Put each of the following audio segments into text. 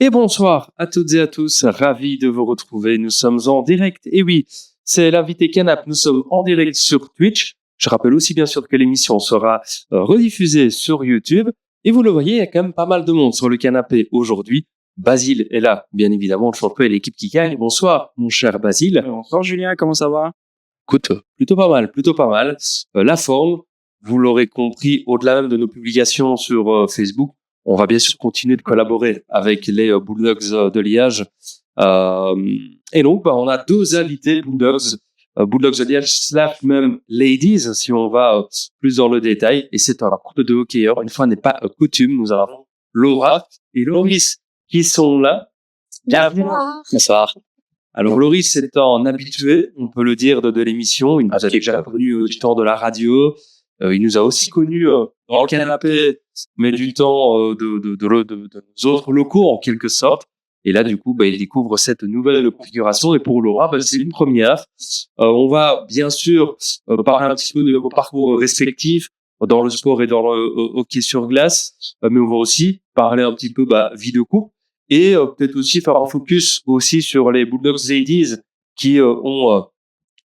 Et bonsoir à toutes et à tous, ravi de vous retrouver. Nous sommes en direct. Et oui, c'est l'invité Canap. Nous sommes en direct sur Twitch. Je rappelle aussi bien sûr que l'émission sera rediffusée sur YouTube. Et vous le voyez, il y a quand même pas mal de monde sur le canapé aujourd'hui. Basile est là, bien évidemment, le champion et l'équipe qui gagne. Bonsoir, mon cher Basile. Bonsoir Julien, comment ça va? Écoute, plutôt pas mal. La forme, vous l'aurez compris, au-delà même de nos publications sur Facebook, on va bien sûr continuer de collaborer avec les Bulldogs de Liège. Et donc, on a deux invités Bulldogs de Liège / même Ladies, si on va plus dans le détail. Et c'est un couple de hockeyeurs. Une fois n'est pas coutume, nous avons Laura et Loris qui sont là. Bienvenue. Bonsoir. Alors Loris est un habitué, on peut le dire, de l'émission. Il nous a déjà connu du temps de la radio. Il nous a aussi connu dans le canapé, mais du temps de nos autres locaux en quelque sorte. Et là, du coup, il découvre cette nouvelle configuration. Et pour Laura, c'est une première. On va bien sûr parler un petit peu de vos parcours respectifs dans le sport et dans le hockey sur glace, mais on va aussi parler un petit peu vie de couple. Et peut-être aussi faire un focus aussi sur les Bulldogs Ladies qui ont,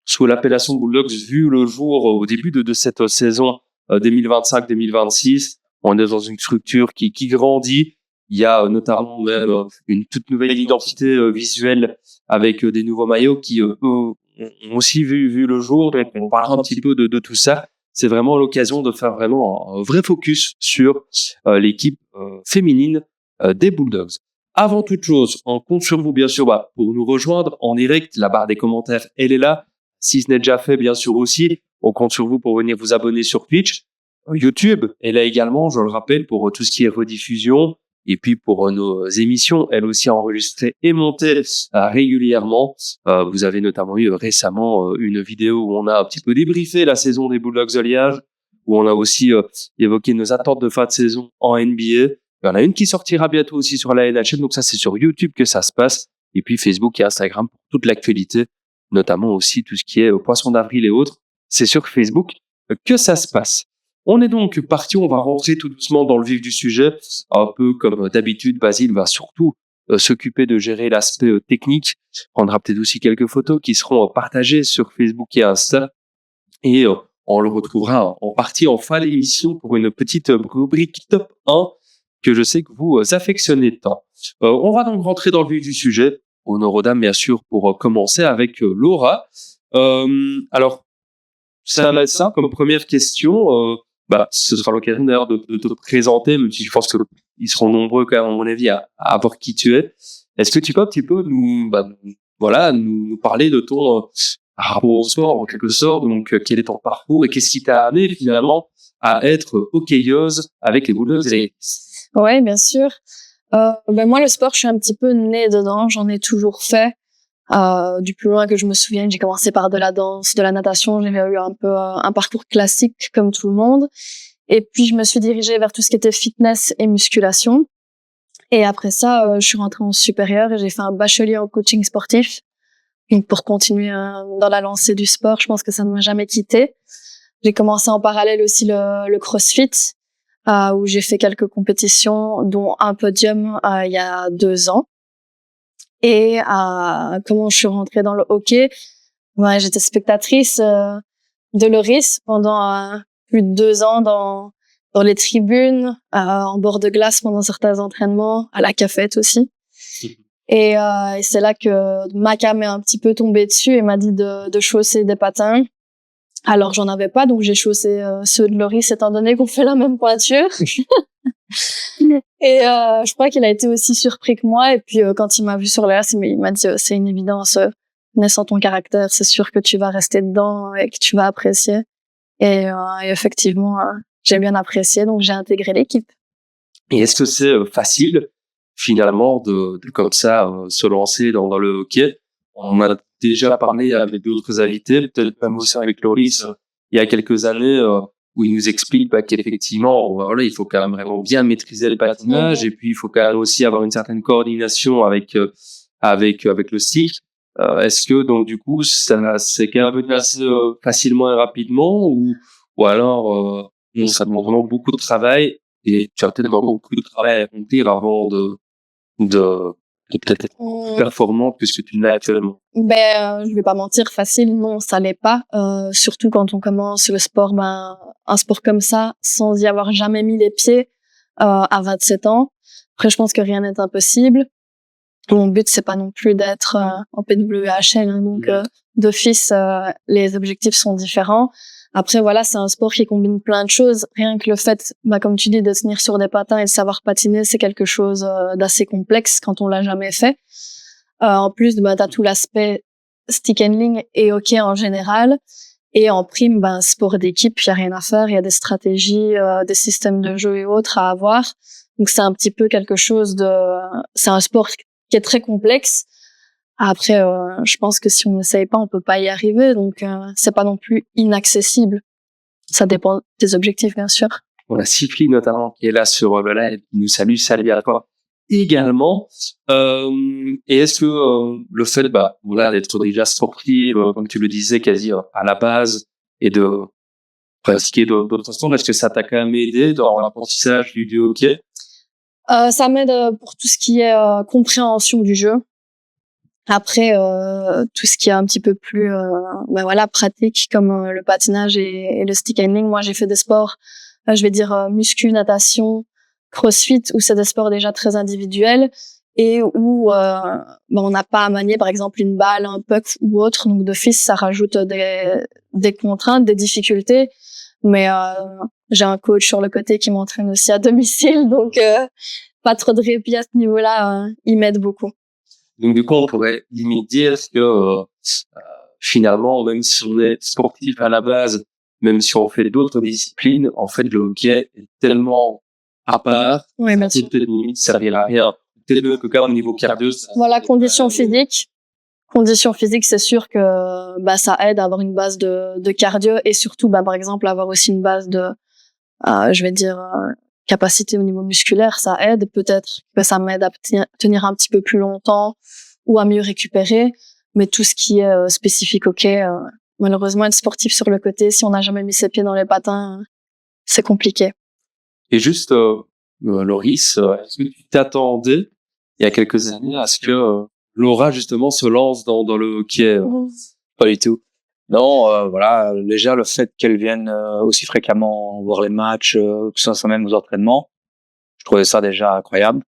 sous l'appellation Bulldogs, vu le jour au début de cette saison 2025-2026. On est dans une structure qui grandit. Il y a notamment même une toute nouvelle identité visuelle avec des nouveaux maillots qui ont aussi vu le jour. Donc on parlera un petit peu de tout ça. C'est vraiment l'occasion de faire vraiment un vrai focus sur l'équipe féminine des Bulldogs. Avant toute chose, on compte sur vous, bien sûr, pour nous rejoindre en direct. La barre des commentaires, elle est là. Si ce n'est déjà fait, bien sûr aussi, on compte sur vous pour venir vous abonner sur Twitch. YouTube est là également, je le rappelle, pour tout ce qui est rediffusion. Et puis pour nos émissions, elles aussi enregistrées et montées régulièrement. Vous avez notamment eu récemment une vidéo où on a un petit peu débriefé la saison des Bulldogs de Liège, où on a aussi évoqué nos attentes de fin de saison en NBA. Il y en a une qui sortira bientôt aussi sur la NHL, donc ça c'est sur YouTube que ça se passe. Et puis Facebook et Instagram pour toute l'actualité, notamment aussi tout ce qui est Poisson d'avril et autres. C'est sur Facebook que ça se passe. On est donc parti, on va rentrer tout doucement dans le vif du sujet. Un peu comme d'habitude, Basile va surtout s'occuper de gérer l'aspect technique. Prendra peut-être aussi quelques photos qui seront partagées sur Facebook et Insta. Et on le retrouvera en partie en fin d'émission pour une petite rubrique top 1 que je sais que vous affectionnez tant. On va donc rentrer dans le vif du sujet. Honneur aux dames, bien sûr, pour commencer avec Laura. Alors, ça va être ça comme première question. Ce sera l'occasion d'ailleurs de te présenter, même si je pense qu'ils seront nombreux quand même, à mon avis, à voir qui tu es. Est-ce que tu peux un petit peu nous parler de ton rapport au sport, en quelque sorte, donc quel est ton parcours et qu'est-ce qui t'a amené finalement à être hockeyeuse avec les Bulldogs? Ouais, bien sûr. Moi, le sport, je suis un petit peu née dedans. J'en ai toujours fait. Du plus loin que je me souvienne, j'ai commencé par de la danse, de la natation. J'ai eu un peu un parcours classique comme tout le monde. Et puis, je me suis dirigée vers tout ce qui était fitness et musculation. Et après ça, je suis rentrée en supérieur et j'ai fait un bachelier en coaching sportif. Donc, pour continuer dans la lancée du sport, je pense que ça ne m'a jamais quitté. J'ai commencé en parallèle aussi le CrossFit. Où j'ai fait quelques compétitions, dont un podium il y a 2 ans. Et comment je suis rentrée dans le hockey? J'étais spectatrice de Loris pendant plus de 2 ans dans les tribunes, en bord de glace pendant certains entraînements, à la cafette aussi. Et c'est là que Maca m'est un petit peu tombée dessus et m'a dit de chausser des patins. Alors, j'en avais pas, donc j'ai chaussé ceux de Loris, étant donné qu'on fait la même pointure. Et je crois qu'il a été aussi surpris que moi. Et puis, quand il m'a vu sur le glace, il m'a dit c'est une évidence, connaissant ton caractère, c'est sûr que tu vas rester dedans et que tu vas apprécier. Et effectivement, j'ai bien apprécié, donc j'ai intégré l'équipe. Et est-ce que c'est facile, finalement, de comme ça, se lancer dans le hockey? On a déjà parlé avec d'autres invités, peut-être même aussi avec Loris, il y a quelques années, où il nous explique qu'effectivement, voilà, il faut quand même vraiment bien maîtriser le patinage, et puis il faut quand même aussi avoir une certaine coordination avec le cycle. Est-ce que donc du coup, ça c'est quand même venu assez facilement et rapidement, ou alors ça demande vraiment beaucoup de travail, et tu as peut-être encore beaucoup de travail à accomplir avant de peut-être être plus performante que ce que tu l'as actuellement? Je vais pas mentir, facile, non, ça l'est pas. Surtout quand on commence le sport, un sport comme ça, sans y avoir jamais mis les pieds, à 27 ans. Après, je pense que rien n'est impossible. Mon but, c'est pas non plus d'être en PWHL, hein, donc d'office, les objectifs sont différents. Après, voilà, c'est un sport qui combine plein de choses. Rien que le fait, comme tu dis, de tenir sur des patins et de savoir patiner, c'est quelque chose d'assez complexe quand on l'a jamais fait. En plus, t'as tout l'aspect stick handling et hockey en général. Et en prime, sport d'équipe, il y a rien à faire. Il y a des stratégies, des systèmes de jeu et autres à avoir. Donc, c'est un petit peu quelque chose c'est un sport qui est très complexe. Après, je pense que si on n'essaye pas, on peut pas y arriver. Donc, c'est pas non plus inaccessible. Ça dépend des objectifs, bien sûr. On a Sifli notamment qui est là sur le live, qui nous salue, salut à toi également. Et est-ce que le fait, d'être déjà sportif, comme tu le disais, quasi à la base, et de pratiquer d'autres sports, est-ce que ça t'a quand même aidé dans l'apprentissage du hockey? Ça m'aide pour tout ce qui est compréhension du jeu. Après, tout ce qui est un petit peu plus pratique, comme le patinage et le stick handling. Moi, j'ai fait des sports, je vais dire muscu, natation, crossfit, où c'est des sports déjà très individuels et où on n'a pas à manier, par exemple, une balle, un puck ou autre. Donc, d'office, ça rajoute des contraintes, des difficultés. Mais j'ai un coach sur le côté qui m'entraîne aussi à domicile, donc pas trop de répit à ce niveau-là. Il m'aide beaucoup. Donc, du coup, on pourrait limite dire que finalement, même si on est sportif à la base, même si on fait d'autres disciplines, en fait, le hockey est tellement à part, peut-être limite servir à rien. Peut-être même que quand même au niveau cardio, voilà, conditions physiques. Conditions physiques, c'est sûr que ça aide à avoir une base de cardio et surtout, par exemple, avoir aussi une base de, capacité au niveau musculaire, ça aide. Peut-être que ça m'aide à tenir un petit peu plus longtemps ou à mieux récupérer. Mais tout ce qui est spécifique hockey, malheureusement, être sportif sur le côté, si on n'a jamais mis ses pieds dans les patins, c'est compliqué. Et juste, Loris, est-ce que tu t'attendais, il y a quelques années, à ce que Laura, justement, se lance dans le hockey? Pas du tout. Non, déjà le fait qu'elle vienne aussi fréquemment voir les matchs, que ce soit même aux entraînements, je trouvais ça déjà incroyable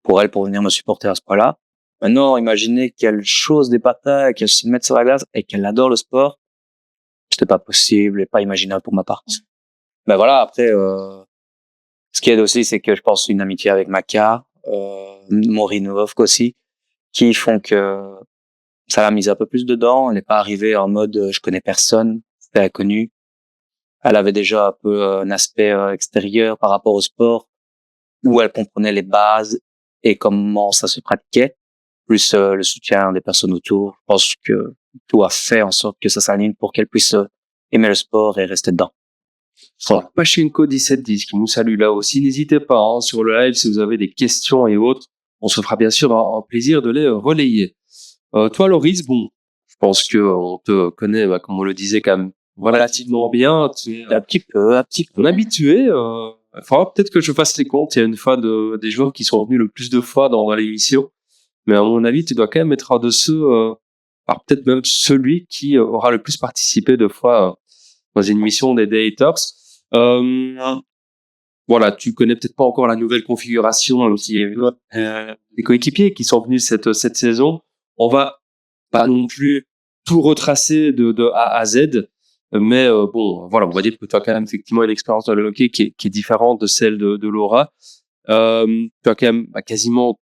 pour elle, pour venir me supporter à ce point-là. Maintenant, imaginez qu'elle chose des patins, qu'elle se mette sur la glace et qu'elle adore le sport, c'était pas possible et pas imaginable pour ma part. Ben voilà, après, ce qui aide aussi, c'est que je pense une amitié avec Maka, Morinov aussi, qui font que ça l'a mise un peu plus dedans. Elle n'est pas arrivée en mode je connais personne, c'était inconnu. Elle avait déjà un peu un aspect extérieur par rapport au sport, où elle comprenait les bases et comment ça se pratiquait, plus le soutien des personnes autour. Je pense que tout a fait en sorte que ça s'aligne pour qu'elle puisse aimer le sport et rester dedans. Voilà. Pachenko 1710 qui nous salue là aussi. N'hésitez pas sur le live si vous avez des questions et autres. On se fera bien sûr un plaisir de les relayer. Toi, Loris, je pense que on te connaît, comme on le disait, quand même relativement bien. Tu es un petit peu habitué. Il faudra peut-être que je fasse les comptes. Il y a une fois des joueurs qui sont venus le plus de fois dans l'émission. Mais à mon avis, tu dois quand même être un de ceux, peut-être même celui qui aura le plus participé de fois dans une émission des Day Talks. Voilà, tu connais peut-être pas encore la nouvelle configuration aussi. Les coéquipiers qui sont venus cette saison. On va pas non plus tout retracer de A à Z, mais voilà, on va dire que tu as quand même effectivement une expérience dans le hockey qui est différente de celle de Laura. Tu as quand même quasiment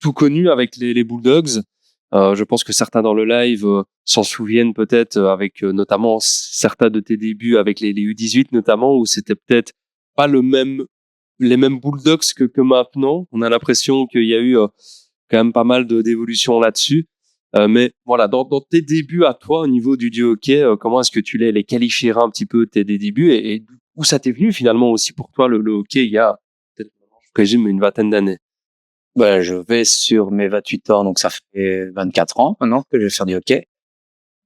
tout connu avec les Bulldogs. Je pense que certains dans le live s'en souviennent peut-être avec notamment certains de tes débuts avec les U18 notamment, où c'était peut-être pas les mêmes Bulldogs que maintenant. On a l'impression qu'il y a eu quand même pas mal d'évolutions là-dessus. Mais voilà, dans tes débuts à toi au niveau du hockey, comment est-ce que tu les qualifierais un petit peu tes débuts et où ça t'est venu finalement aussi pour toi le hockey il y a peut-être, je présume, une vingtaine d'années? Je vais sur mes 28 ans, donc ça fait 24 ans maintenant que je vais faire du hockey.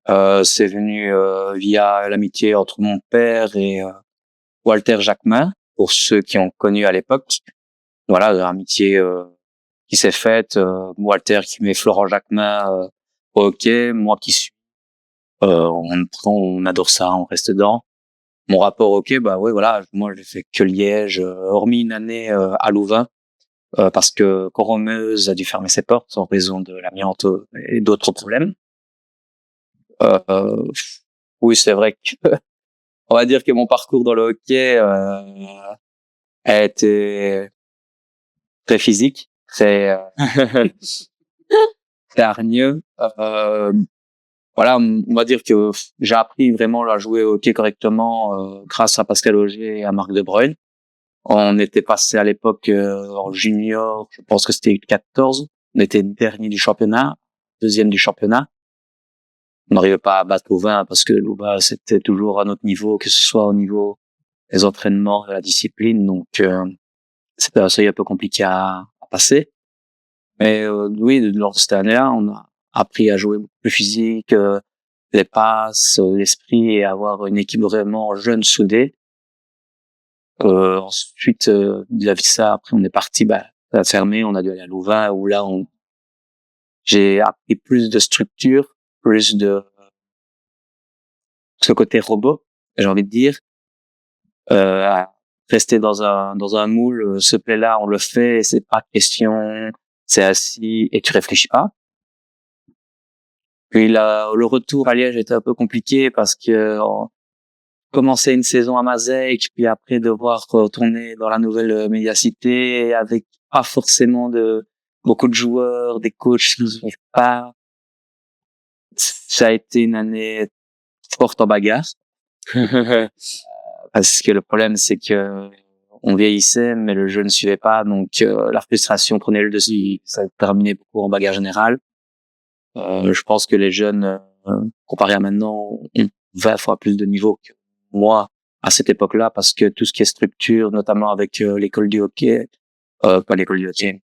C'est venu via l'amitié entre mon père et Walter Jacquemin, pour ceux qui ont connu à l'époque. Voilà, l'amitié qui s'est faite. Walter qui met Florent Jacquemin au hockey, moi qui suis. On adore ça, on reste dedans. Mon rapport au hockey, bah ouais, voilà, moi j'ai fait que Liège, hormis une année à Louvain, parce que Coromeuse a dû fermer ses portes en raison de l'amiante et d'autres problèmes. Oui, c'est vrai que on va dire que mon parcours dans le hockey a été très physique, très très hargneux. Voilà, on va dire que j'ai appris vraiment à jouer au hockey correctement grâce à Pascal Auger et à Marc De Bruyne. On était passé à l'époque en junior, je pense que c'était 14. On était dernier du championnat, deuxième du championnat. On n'arrivait pas à battre Louvain parce que Louvain c'était toujours à notre niveau, que ce soit au niveau des entraînements, de la discipline. Donc c'était un seuil un peu compliqué à passer. Mais oui, lors de cette année-là, on a appris à jouer beaucoup plus physique, les passes, l'esprit et avoir une équipe vraiment jeune, soudée. Ensuite, de ça, après, on est parti, ça a fermé, on a dû aller à Louvain, où là, j'ai appris plus de structure, plus de ce côté robot, j'ai envie de dire. Rester dans un moule, ce play-là, on le fait, c'est pas question, c'est assis et tu réfléchis pas. Puis le retour à Liège était un peu compliqué parce que commencer une saison à Mazeic, puis après devoir retourner dans la nouvelle médiacité avec pas forcément beaucoup de joueurs, des coachs qui nous suivent pas. Ça a été une année forte en bagarre. Parce que le problème, c'est que on vieillissait, mais le jeu ne suivait pas, donc la frustration prenait le dessus. Ça terminait beaucoup en bagarre générale. Je pense que les jeunes, comparé à maintenant, ont 20 fois plus de niveau que moi à cette époque-là, parce que tout ce qui est structure, notamment avec l'école du hockey, pas l'école du hockey,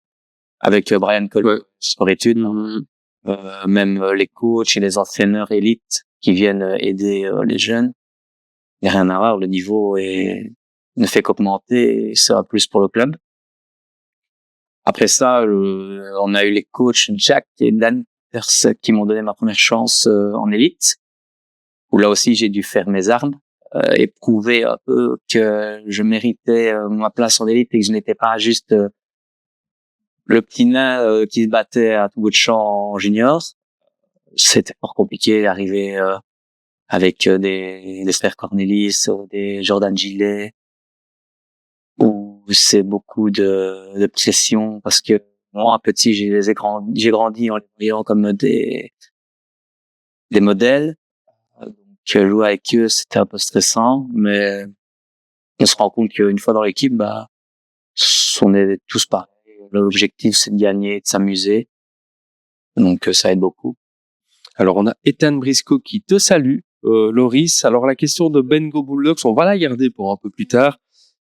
avec Brian Cole, sport-études, même les coachs et les entraîneurs élites qui viennent aider les jeunes, il n'y a rien à voir, le niveau ne fait qu'augmenter et c'est un plus pour le club. Après ça, on a eu les coachs Jack et Dan qui m'ont donné ma première chance en élite, où là aussi j'ai dû faire mes armes et prouver un peu que je méritais ma place en élite et que je n'étais pas juste le petit nain qui se battait à tout bout de champ en junior. C'était fort compliqué d'arriver avec des frères Cornelis ou des Jordan Gillet, où c'est beaucoup de pression parce que moi petit j'ai grandi en les voyant comme des modèles. Donc jouer avec eux c'était un peu stressant, mais on se rend compte qu'une fois dans l'équipe, on est tous pareils. L'objectif c'est de gagner, de s'amuser, donc ça aide beaucoup. Alors on a Ethan Briscoe qui te salue, Loris. Alors la question de Bengo Bulldogs, on va la garder pour un peu plus tard.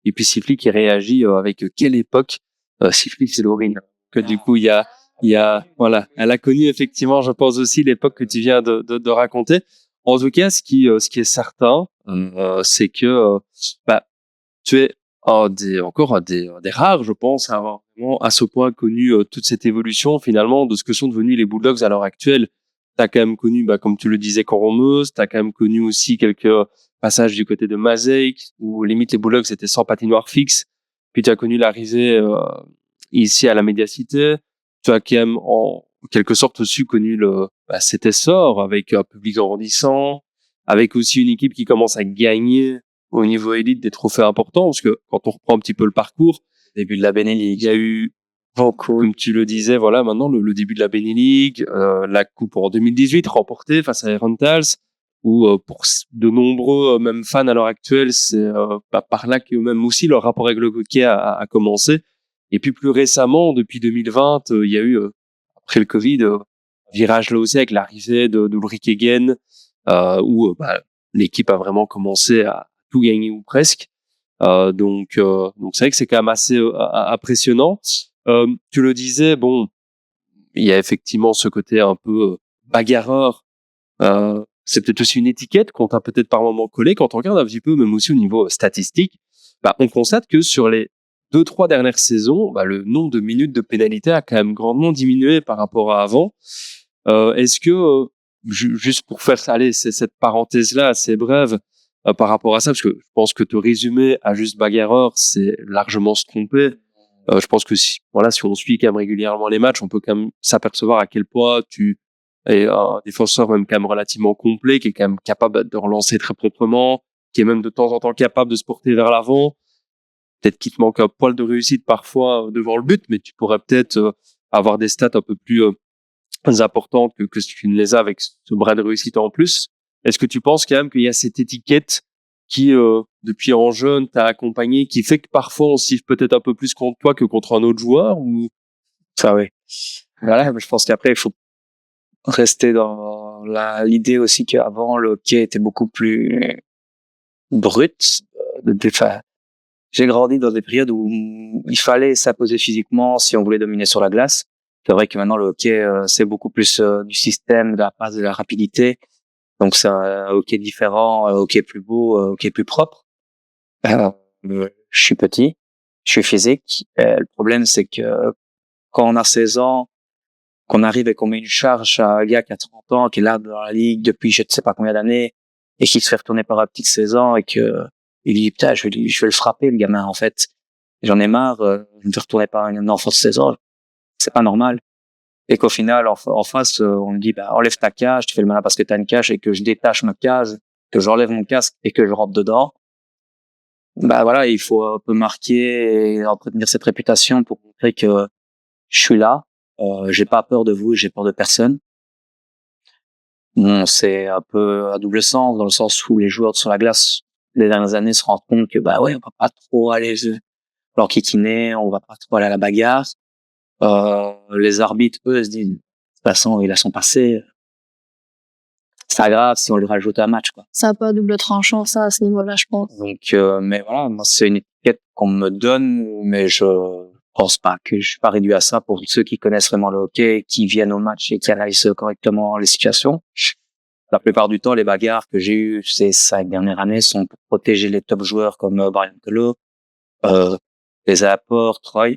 Et puis Sifli qui réagit avec quelle époque. Sifli c'est Laurine. Que du coup il y a voilà, elle a connu effectivement, je pense aussi l'époque que tu viens de raconter. En tout cas, ce qui est certain, c'est que tu es un des rares, je pense, à avoir vraiment à ce point connu toute cette évolution finalement de ce que sont devenus les Bulldogs à l'heure actuelle. T'as quand même connu, comme tu le disais, Coromeuse. T'as quand même connu aussi quelques passages du côté de Mazeic, où limite les Bulldogs étaient sans patinoire fixe. Puis tu as connu l'arrivée ici à la Médiacité. Tu as quand même en quelque sorte aussi connu cet essor avec un public grandissant, avec aussi une équipe qui commence à gagner au niveau élite des trophées importants, parce que quand on reprend un petit peu le parcours, Début de la Benelux, il y a eu comme tu le disais, voilà, maintenant le début de la Benelux, la coupe en 2018 remportée face à Herentals, où pour de nombreux même fans à l'heure actuelle, c'est par là que même aussi leur rapport avec le hockey a commencé. Et puis plus récemment, depuis 2020, il y a eu après le Covid, virage là aussi avec l'arrivée d'Ulrich Egen, où l'équipe a vraiment commencé à tout gagner ou presque. Donc c'est vrai que c'est quand même assez impressionnant. Tu le disais, il y a effectivement ce côté un peu bagarreur. C'est peut-être aussi une étiquette qu'on t'a peut-être par moment collée. Quand on regarde un petit peu, même aussi au niveau statistique, on constate que sur les 2-3 dernières saisons, le nombre de minutes de pénalité a quand même grandement diminué par rapport à avant. Est-ce que, juste pour faire cette parenthèse-là assez brève par rapport à ça, parce que je pense que te résumer à juste bagarreur, c'est largement se tromper. Je pense que si on suit quand même régulièrement les matchs, on peut quand même s'apercevoir à quel point tu es un défenseur même quand même relativement complet, qui est quand même capable de relancer très proprement, qui est même de temps en temps capable de se porter vers l'avant. Peut-être qu'il te manque un poil de réussite parfois devant le but, mais tu pourrais peut-être avoir des stats un peu plus importantes que si tu ne les as avec ce bras de réussite en plus. Est-ce que tu penses quand même qu'il y a cette étiquette qui, depuis en jeune, t'a accompagné, qui fait que parfois on siffle peut-être un peu plus contre toi que contre un autre joueur ou... Ça, oui. Voilà, je pense qu'après, il faut rester dans l'idée aussi qu'avant, le hockey était beaucoup plus brut. J'ai grandi dans des périodes où il fallait s'imposer physiquement si on voulait dominer sur la glace. C'est vrai que maintenant, le hockey, c'est beaucoup plus du système, de la passe, de la rapidité. Donc, c'est un hockey différent, un hockey plus beau, un hockey plus propre. Je suis petit, je suis physique. Le problème, c'est que quand on a 16 ans, qu'on arrive et qu'on met une charge à un gars qui a 30 ans, qui est là dans la ligue depuis je ne sais pas combien d'années, et qui se fait retourner par un petit de 16 ans, et que il dit, putain, je vais le frapper, le gamin, en fait. J'en ai marre, je me fais retourner par un enfant de 16 ans. C'est pas normal. Et qu'au final, en face, on me dit, enlève ta cage, tu fais le malin parce que t'as une cage, et que je détache ma cage, que j'enlève mon casque et que je rentre dedans. Voilà, il faut un peu marquer et entretenir cette réputation pour montrer que je suis là, j'ai pas peur de vous, j'ai peur de personne. Bon, c'est un peu à double sens, dans le sens où les joueurs sur la glace, les dernières années, se rendent compte que, on va pas trop aller leur kikiner, on va pas trop aller à la bagarre. Les arbitres, eux, se disent, de toute façon, il a son passé. C'est pas grave si on lui rajoute un match, quoi. C'est un peu à double tranchant, ça, à ce niveau-là, je pense. Donc, mais voilà, moi, c'est une étiquette qu'on me donne, mais je pense pas que je suis pas réduit à ça pour ceux qui connaissent vraiment le hockey, qui viennent au match et qui analysent correctement les situations. La plupart du temps, les bagarres que j'ai eues ces 5 dernières années sont pour protéger les top joueurs comme Brian Colo, les apports, Troy.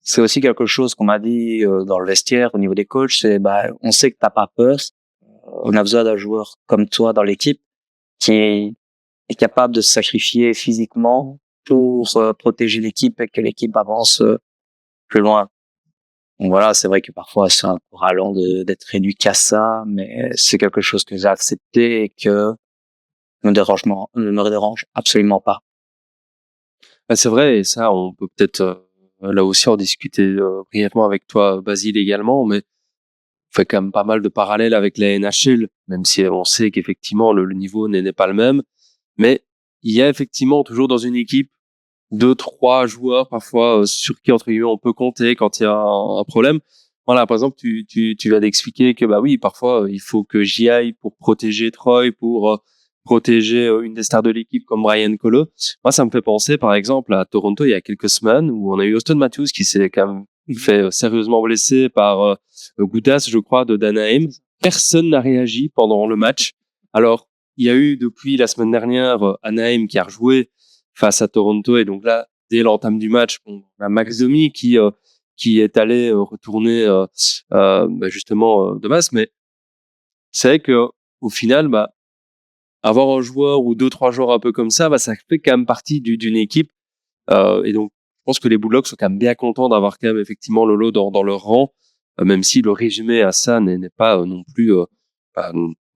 C'est aussi quelque chose qu'on m'a dit dans le vestiaire au niveau des coachs, c'est on sait que t'as pas peur. On a besoin d'un joueur comme toi dans l'équipe qui est capable de se sacrifier physiquement pour protéger l'équipe et que l'équipe avance plus loin. Donc voilà, c'est vrai que parfois c'est un peu ralent d'être réduit qu'à ça, mais c'est quelque chose que j'ai accepté et que ne me dérange absolument pas. C'est vrai, et ça, on peut peut-être là aussi en discuter brièvement avec toi, Basile, également, mais on fait quand même pas mal de parallèles avec la NHL, même si on sait qu'effectivement le niveau n'est pas le même. Mais il y a effectivement toujours dans une équipe 2-3 joueurs parfois sur qui, entre guillemets, on peut compter quand il y a un problème. Voilà, par exemple, tu viens d'expliquer que oui, parfois il faut que j'y aille pour protéger Troy, pour protéger une des stars de l'équipe comme Brian Colo. Moi, ça me fait penser, par exemple, à Toronto il y a quelques semaines où on a eu Auston Matthews qui s'est quand même fait sérieusement blessé par Goudas, je crois, de Anaheim. Personne n'a réagi pendant le match. Alors, il y a eu depuis la semaine dernière Anaheim qui a rejoué face à Toronto, et donc là, dès l'entame du match, on a Max Domi qui est allé retourner justement de masse, mais c'est vrai que au final, avoir un joueur ou 2-3 joueurs un peu comme ça, ça fait quand même partie d'une équipe, et donc je pense que les Bulldogs sont quand même bien contents d'avoir quand même effectivement Lolo dans leur rang, même si le résumé à ça n'est pas non plus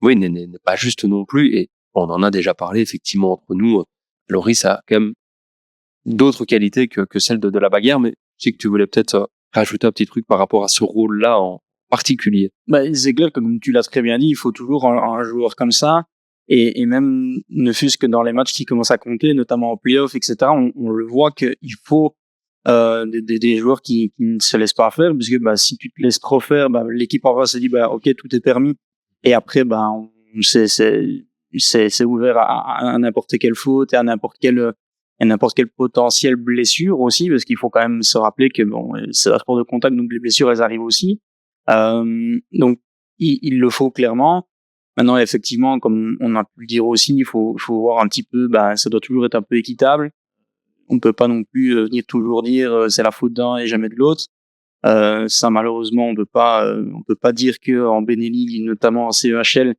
n'est pas juste non plus, et on en a déjà parlé effectivement entre nous. Loris a quand même d'autres qualités que celles de la bagarre, mais je sais que tu voulais peut-être rajouter un petit truc par rapport à ce rôle-là en particulier. C'est clair que, comme tu l'as très bien dit, il faut toujours un joueur comme ça, et même ne fût-ce que dans les matchs qui commencent à compter, notamment en playoff, etc., on le voit qu'il faut des joueurs qui ne se laissent pas faire, parce que si tu te laisses trop faire, l'équipe en face se dit ok, tout est permis, et après c'est ouvert à n'importe quelle faute et à n'importe quelle potentielle blessure aussi, parce qu'il faut quand même se rappeler que c'est un sport de contact, donc les blessures elles arrivent aussi. Donc il le faut clairement. Maintenant, effectivement, comme on a pu le dire aussi, il faut voir un petit peu, ça doit toujours être un peu équitable. on ne peut pas non plus venir toujours dire c'est la faute d'un et jamais de l'autre. Ça malheureusement on peut pas dire que en Benelux, notamment en CEHL,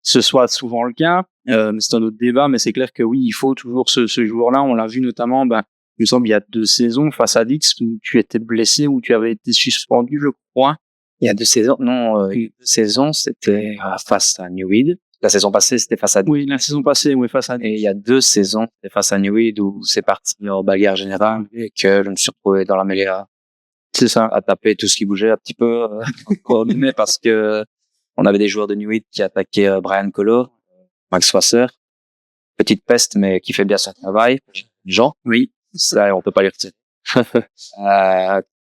ce soit souvent le cas. Mais c'est un autre débat, mais c'est clair que oui, il faut toujours ce joueur-là. On l'a vu notamment, il me semble, il y a 2 saisons face à Dix où tu étais blessé, où tu avais été suspendu, je crois. Il y a 2 saisons, non, il y a 2 saisons, c'était face à Newweed. La saison passée, c'était face à... Oui, la saison passée, oui, face à... Et il y a 2 saisons, c'était face à Newweed où c'est parti en bagarre générale et que je me suis retrouvé dans la mêlée c'est ça, à taper tout ce qui bougeait un petit peu, coordonné parce que on avait des joueurs de Newweed qui attaquaient Brian Colo, Max Wasser, petite peste, mais qui fait bien son travail. Jean. Oui. Ça, on peut pas les retirer.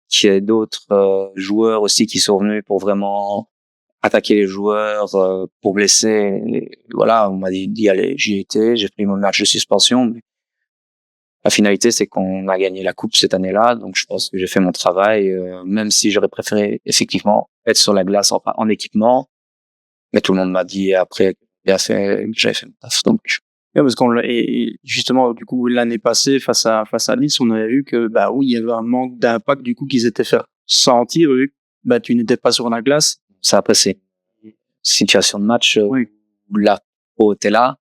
Qu'il y ait d'autres joueurs aussi qui sont venus pour vraiment attaquer les joueurs, pour blesser. Et voilà, on m'a dit allez, j'y étais, j'ai pris mon match de suspension. Mais la finalité, c'est qu'on a gagné la coupe cette année-là, donc je pense que j'ai fait mon travail, même si j'aurais préféré effectivement être sur la glace en équipement. Mais tout le monde m'a dit après que j'avais fait mon taf, donc. Ouais, parce et justement, du coup, l'année passée, face à Nice, on avait vu que, oui, il y avait un manque d'impact, du coup, qu'ils étaient fait sentir, vu que, tu n'étais pas sur la glace. Ça, après, c'est une situation de match, oui. où la pro était là.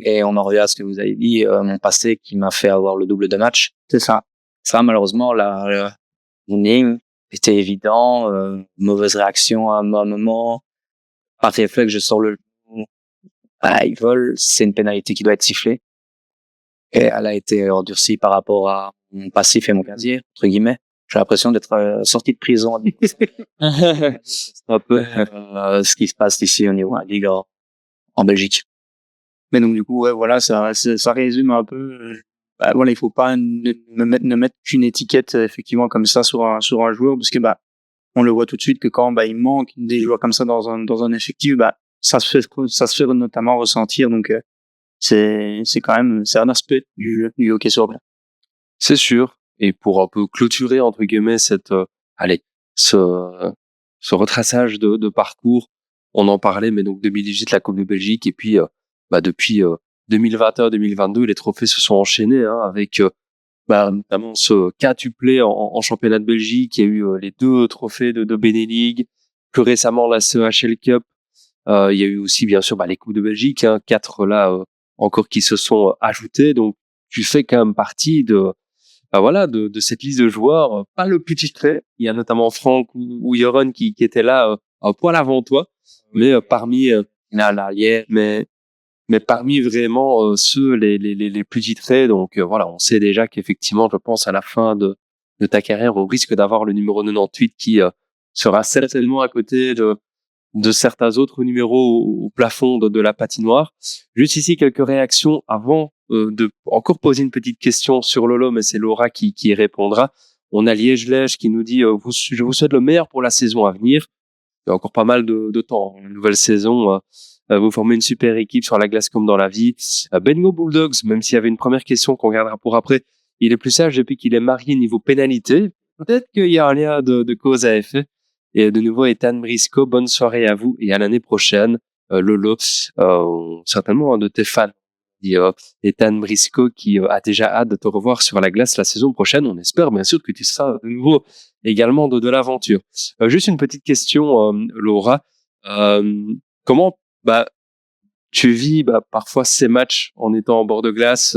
Et on en revient à ce que vous avez dit, mon passé qui m'a fait avoir le double de match. C'est ça. Ça, malheureusement, la ligne était évident, mauvaise réaction à un moment. Par réflexe, je sors le genou. Il vole, c'est une pénalité qui doit être sifflée. Et elle a été endurcie par rapport à mon passif et mon casier, entre guillemets. J'ai l'impression d'être sorti de prison. C'est un peu ce qui se passe ici au niveau de la Ligue en Belgique. Mais donc du coup, ouais, voilà, ça résume un peu. Voilà, il faut pas ne mettre qu'une étiquette effectivement comme ça sur un joueur, parce que on le voit tout de suite que quand il manque des joueurs comme ça dans un effectif, ça se fait notamment ressentir. Donc c'est quand même c'est un aspect du hockey sur glace. C'est sûr. Et pour un peu clôturer entre guillemets ce retraçage de parcours, on en parlait, mais donc 2018 la Coupe de Belgique et puis depuis 2021-2022 les trophées se sont enchaînés avec notamment ce quintuplé en championnat de Belgique. Il y a eu les 2 trophées de Benelux, plus récemment la CEHL Cup. Il y a eu aussi bien sûr les Coupes de Belgique, 4 là encore qui se sont ajoutés. Donc tu fais quand même partie de cette liste de joueurs, pas le plus titré. Il y a notamment Franck ou Joran qui étaient là un poil avant toi, mais parmi mais parmi vraiment ceux les plus titrés. Donc on sait déjà qu'effectivement, je pense à la fin de ta carrière, au risque d'avoir le numéro 98 qui sera certainement à côté de certains autres numéros au plafond de la patinoire. Juste ici, quelques réactions avant de encore poser une petite question sur Lolo, mais c'est Laura qui y répondra. On a Liège-Lège qui nous dit je vous souhaite le meilleur pour la saison à venir. Il y a encore pas mal de temps. Une nouvelle saison, vous formez une super équipe sur la glace comme dans la vie. Bengo Bulldogs, même s'il y avait une première question qu'on gardera pour après, il est plus sage depuis qu'il est marié niveau pénalité. Peut-être qu'il y a un lien de cause à effet. Et de nouveau, Ethan Briscoe, bonne soirée à vous et à l'année prochaine. Lolo, certainement un de tes fans. Ethan Briscoe qui a déjà hâte de te revoir sur la glace la saison prochaine. On espère bien sûr que tu seras de nouveau également de l'aventure. Juste une petite question, Laura. Comment tu vis parfois ces matchs en étant en bord de glace,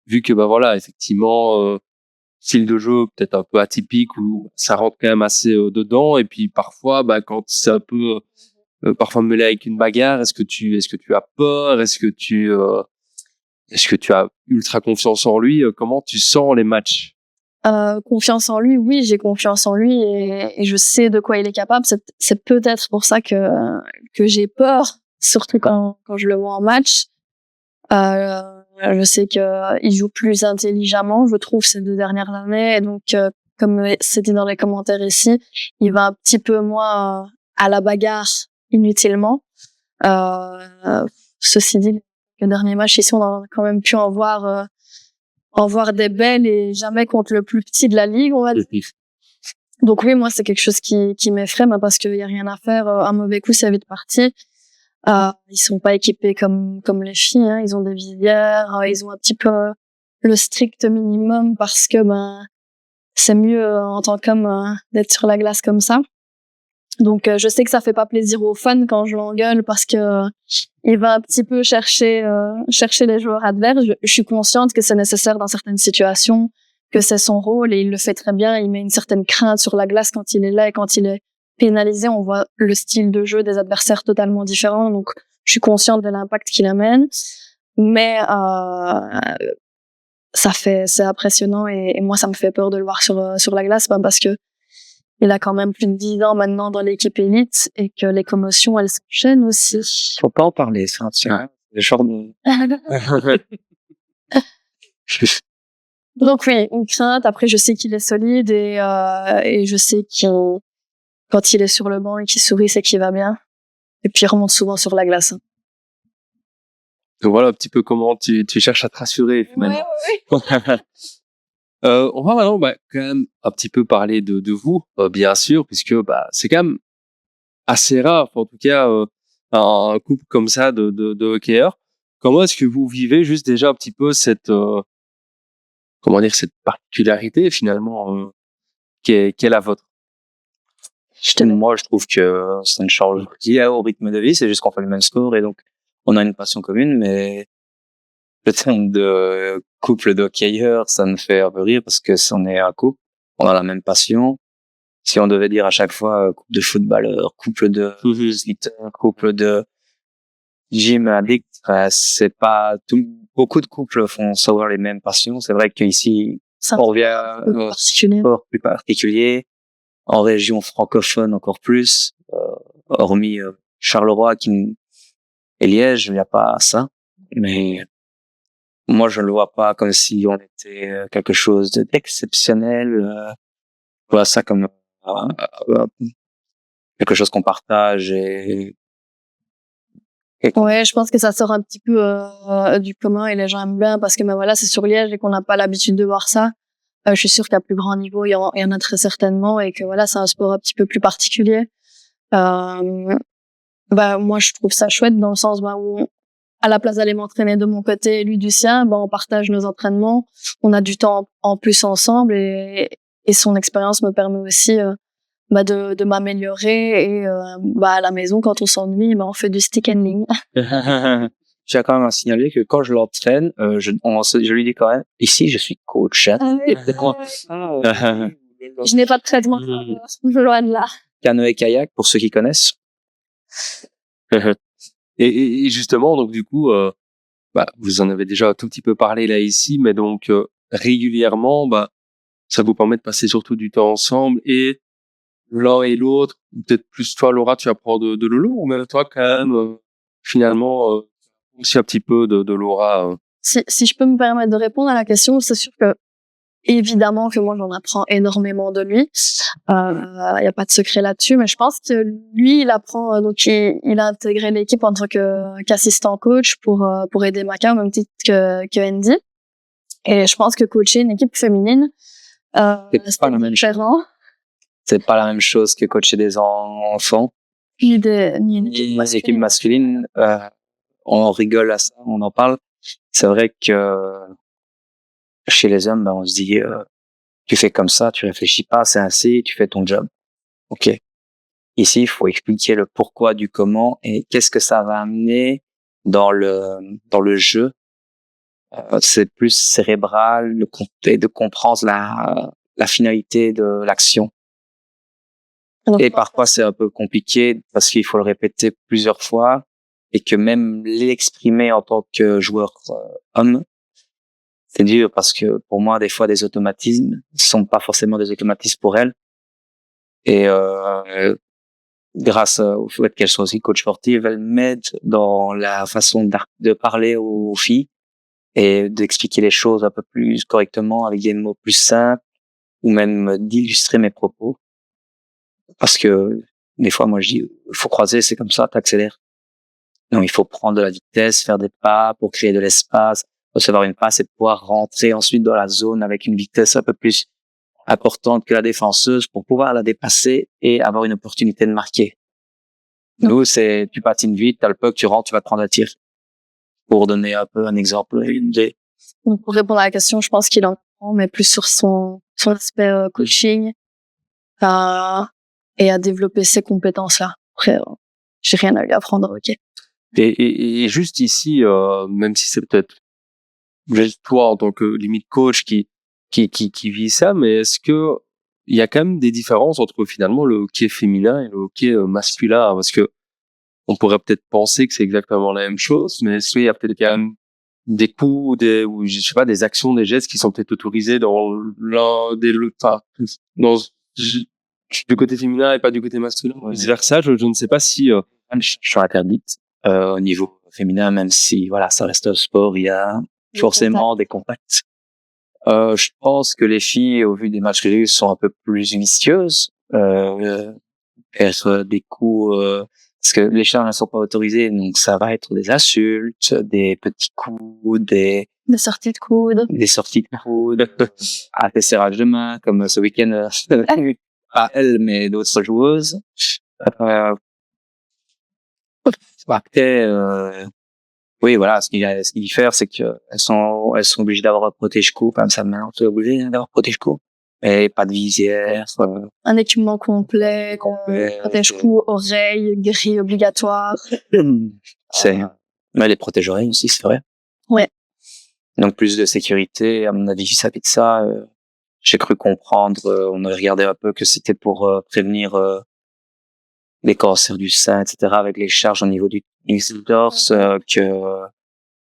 vu que effectivement style de jeu peut-être un peu atypique où ça rentre quand même assez dedans, et puis parfois quand c'est un peu parfois mêlé avec une bagarre, est-ce que tu as peur, est-ce que tu as ultra confiance en lui, comment tu sens les matchs? Confiance en lui, oui, j'ai confiance en lui et je sais de quoi il est capable. C'est peut-être pour ça que j'ai peur, surtout quand je le vois en match. Je sais que il joue plus intelligemment, je trouve, ces 2 dernières années. Et donc, comme c'était dans les commentaires ici, il va un petit peu moins à la bagarre inutilement. Ceci dit, le dernier match ici, on a quand même pu en voir des belles et jamais contre le plus petit de la ligue, on va dire. Donc oui, moi, c'est quelque chose qui m'effraie, parce qu'il y a rien à faire. Un mauvais coup, c'est vite parti. Ils sont pas équipés comme les filles, hein. Ils ont des visières, ils ont un petit peu le strict minimum parce que c'est mieux en tant qu'homme d'être sur la glace comme ça. Donc je sais que ça fait pas plaisir aux fans quand je l'engueule parce que il va un petit peu chercher les joueurs adverses. Je suis consciente que c'est nécessaire dans certaines situations, que c'est son rôle et il le fait très bien. Il met une certaine crainte sur la glace quand il est là et quand il est pénalisé. On voit le style de jeu des adversaires totalement différent. Donc je suis consciente de l'impact qu'il amène, mais c'est impressionnant et moi ça me fait peur de le voir sur la glace parce que il a quand même plus de 10 ans maintenant dans l'équipe élite et que les commotions, elles s'enchaînent aussi. Faut pas en parler, ça. Le genre de... Donc oui, une crainte. Après, je sais qu'il est solide et je sais quand il est sur le banc et qu'il sourit, c'est qu'il va bien. Et puis il remonte souvent sur la glace. Donc voilà un petit peu comment tu cherches à te rassurer finalement. Ouais. On va maintenant quand même un petit peu parler de vous, bien sûr, puisque c'est quand même assez rare, en tout cas un couple comme ça de hockeyeurs. Comment est-ce que vous vivez juste déjà un petit peu cette cette particularité finalement qui est la vôtre? Moi, je trouve que ça ne change rien au rythme de vie, c'est juste qu'on fait le même sport et donc on a une passion commune, mais le terme de couple d'hockeyeurs, ça me fait un peu rire parce que si on est un couple, on a la même passion. Si on devait dire à chaque fois couple de footballeurs, couple de visiteurs, couple de gym addict, c'est pas tout. Beaucoup de couples font savoir les mêmes passions. C'est vrai qu'ici, on revient au sport plus particulier. En région francophone encore plus, hormis Charleroi et Liège, il n'y a pas ça. Mais moi, je ne le vois pas comme si on était quelque chose d'exceptionnel. Je vois ça comme quelque chose qu'on partage Ouais, je pense que ça sort un petit peu du commun et les gens aiment bien parce que voilà, c'est sur Liège et qu'on n'a pas l'habitude de voir ça. Je suis sûre qu'à plus grand niveau, il y en a très certainement et que voilà, c'est un sport un petit peu plus particulier. Moi, je trouve ça chouette dans le sens où à la place d'aller m'entraîner de mon côté et lui du sien, on partage nos entraînements, on a du temps en plus ensemble et son expérience me permet aussi de m'améliorer et à la maison quand on s'ennuie, on fait du stick handling. J'ai quand même à signaler que quand je l'entraîne, je lui dis quand même, ici je suis coach. Hein. Je n'ai pas de traitement loin de là. Canoë-kayak pour ceux qui connaissent. Et justement, donc du coup, vous en avez déjà un tout petit peu parlé là ici, mais donc régulièrement, ça vous permet de passer surtout du temps ensemble et l'un et l'autre, peut-être plus toi Laura, tu apprends de Lolo, ou même toi quand même, finalement, aussi un petit peu de Laura. Si je peux me permettre de répondre à la question, c'est sûr que évidemment que moi j'en apprends énormément de lui. Y a pas de secret là-dessus, mais je pense que lui il apprend donc il a intégré l'équipe en tant qu'assistant coach pour aider Maka au même titre que Andy. Et je pense que coacher une équipe féminine c'est pas la même chose. C'est pas la même chose que coacher des enfants. Ni une équipe masculine. On rigole à ça, on en parle. C'est vrai que chez les hommes, on se dit, tu fais comme ça, tu réfléchis pas, c'est ainsi, tu fais ton job. Ok. Ici, il faut expliquer le pourquoi du comment et qu'est-ce que ça va amener dans le jeu. C'est plus cérébral de comprendre la finalité de l'action. Et parfois, c'est un peu compliqué parce qu'il faut le répéter plusieurs fois et que même l'exprimer en tant que joueur homme, c'est dur parce que pour moi, des fois, des automatismes sont pas forcément des automatismes pour elle. Et grâce au fait qu'elle soit aussi coach sportive, elle m'aide dans la façon de parler aux filles et d'expliquer les choses un peu plus correctement avec des mots plus simples ou même d'illustrer mes propos. Parce que des fois, moi, je dis, il faut croiser, c'est comme ça, t'accélères. Non, il faut prendre de la vitesse, faire des pas pour créer de l'espace, recevoir une passe et pouvoir rentrer ensuite dans la zone avec une vitesse un peu plus importante que la défenseuse pour pouvoir la dépasser et avoir une opportunité de marquer. Non. Nous, tu patines vite, t'as le puck, tu rentres, tu vas te prendre un tir. Pour donner un peu un exemple. Donc, pour répondre à la question, je pense qu'il en apprend, mais plus sur son aspect coaching et à développer ces compétences-là. Après, j'ai rien à lui apprendre, ok. Et juste ici, même si c'est peut-être juste toi en tant que limite coach qui vit ça, mais est-ce que il y a quand même des différences entre finalement le hockey féminin et le hockey masculin? Parce que on pourrait peut-être penser que c'est exactement la même chose, mais est-ce qu'il y a peut-être quand même des coups, ou je sais pas, des actions, des gestes qui sont peut-être autorisés dans l'un des l'autre, enfin, du côté féminin et pas du côté masculin, vice versa. Je ne sais pas si sont interdites au niveau féminin, même si voilà, ça reste un sport, il y a forcément des contacts. Je pense que les filles, au vu des matchs que j'ai eu, sont un peu plus vicieuses. Faire des coups, parce que les charges ne sont pas autorisées, donc ça va être des insultes, des petits coups, des sorties de coude, des sorties de coude, des serrages de main, comme ce week-end, pas elle, mais d'autres joueuses. Après, oui, voilà, ce qu'il diffère, c'est que elles sont obligées d'avoir un protège-cou, comme ça, maintenant, tu es obligé d'avoir un protège-cou. Et pas de visière. Un équipement complet, protège-cou, oreilles, gris obligatoire. Mais les protège-oreilles aussi, c'est vrai. Ouais. Donc plus de sécurité, à mon avis, vis-à-vis de ça, j'ai cru comprendre, on a regardé un peu que c'était pour prévenir les cancers du sein, etc., avec les charges au niveau du torse, que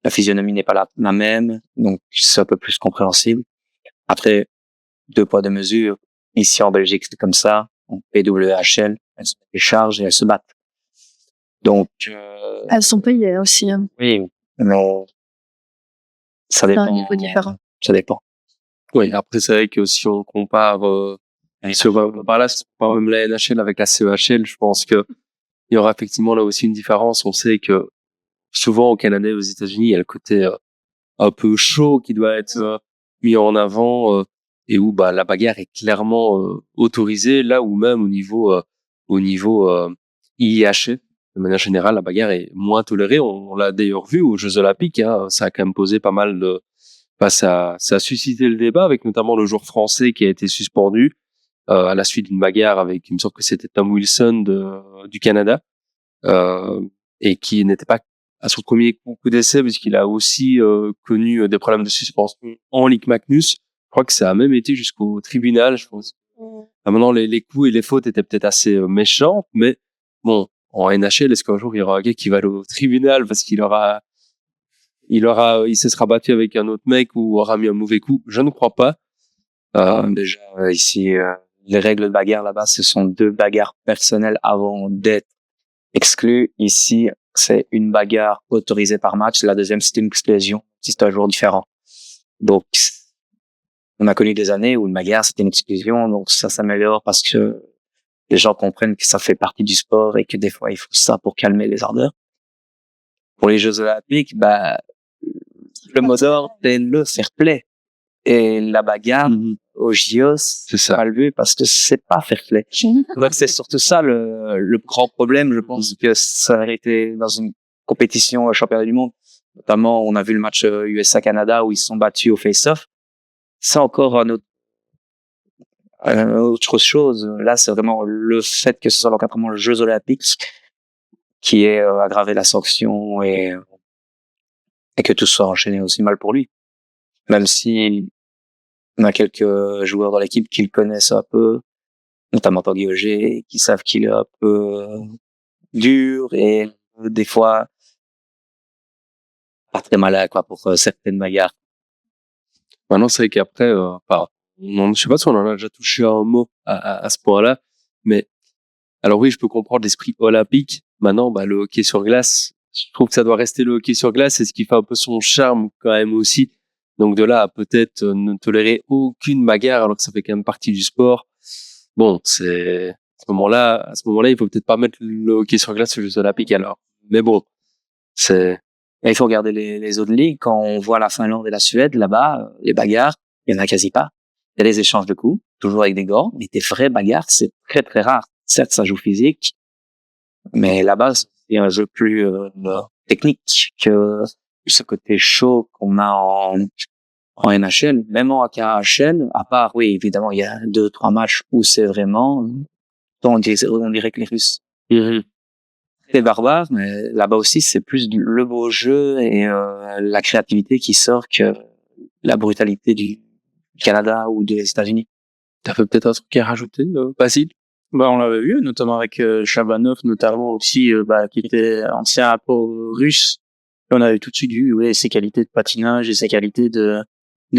la physionomie n'est pas la même, donc c'est un peu plus compréhensible. Après, 2 poids 2 mesures. Ici en Belgique, c'est comme ça. En PWHL, elles se mettent les charges et elles se battent. Donc elles sont payées aussi. Oui, mais ça dépend. C'est un niveau différent. Ça dépend. Oui, après c'est vrai que si on compare par là, si on compare même la NHL avec la CEHL, je pense que il y aura effectivement là aussi une différence. On sait que souvent au Canada et aux États-Unis, il y a le côté un peu chaud qui doit être mis en avant et où la bagarre est clairement autorisée, là où même au niveau IIHF, de manière générale, la bagarre est moins tolérée. On l'a d'ailleurs vu aux Jeux Olympiques, hein, ça a quand même posé pas mal de ça a suscité le débat avec notamment le joueur français qui a été suspendu à la suite d'une bagarre avec, il me semble que c'était Tom Wilson du Canada, et qui n'était pas à son premier coup d'essai, puisqu'il a aussi connu des problèmes de suspension en Ligue Magnus. Je crois que ça a même été jusqu'au tribunal, je pense. Maintenant, les coups et les fautes étaient peut-être assez méchants, mais bon, en NHL, est-ce qu'un jour il y aura un gars qui va aller au tribunal parce qu'il il se sera battu avec un autre mec ou aura mis un mauvais coup? Je ne crois pas. Déjà, ici, les règles de bagarre là-bas, ce sont 2 bagarres personnelles avant d'être exclues. Ici, c'est une bagarre autorisée par match. La deuxième, c'est une explosion. C'est un jour différent. Donc, on a connu des années où une bagarre, c'était une explosion. Donc, ça s'améliore parce que les gens comprennent que ça fait partie du sport et que des fois, il faut ça pour calmer les ardeurs. Pour les Jeux Olympiques, le mot d'ordre, c'est le fair play. Et la bagarre, au JO, c'est mal vu parce que c'est pas fair play. Donc c'est surtout ça le grand problème. Je pense que ça aurait été dans une compétition championnat du monde. Notamment, on a vu le match USA-Canada où ils se sont battus au face-off. C'est encore autre chose. Là, c'est vraiment le fait que ce soit l'encadrement des Jeux Olympiques qui ait aggravé la sanction et que tout soit enchaîné aussi mal pour lui. Même si on a quelques joueurs dans l'équipe qui le connaissent un peu, notamment Tanguy Auger, qui savent qu'il est un peu dur et des fois pas très malin pour certaines bagarres. Maintenant, c'est vrai qu'après, je sais pas si on en a déjà touché un mot à ce point-là, mais alors oui, je peux comprendre l'esprit olympique. Maintenant, le hockey sur glace, je trouve que ça doit rester le hockey sur glace, c'est ce qui fait un peu son charme quand même aussi. Donc de là à peut-être ne tolérer aucune bagarre alors que ça fait quand même partie du sport. Bon, c'est à ce moment-là, il faut peut-être pas mettre le hockey sur glace aux Jeux Olympiques alors. Mais bon, c'est. Et il faut regarder les autres ligues. Quand on voit la Finlande et la Suède, là-bas, les bagarres, il y en a quasi pas. Il y a des échanges de coups, toujours avec des gants, mais des vraies bagarres, c'est très très rare. Certes, ça joue physique, mais là-bas, c'est un jeu plus technique que ce côté chaud qu'on a en NHL, même en KHL, à part, oui, évidemment, il y a 2-3 matchs où c'est vraiment, on dirait que les Russes, c'est barbare, mais là-bas aussi, c'est plus le beau jeu et la créativité qui sort que la brutalité du Canada ou des États-Unis. T'as peut-être un truc à rajouter, Basile? Bah, on l'avait vu, notamment avec Chabanov, notamment aussi, qui était ancien apport russe. Et on avait tout de suite vu, ouais, ses qualités de patinage et ses qualités de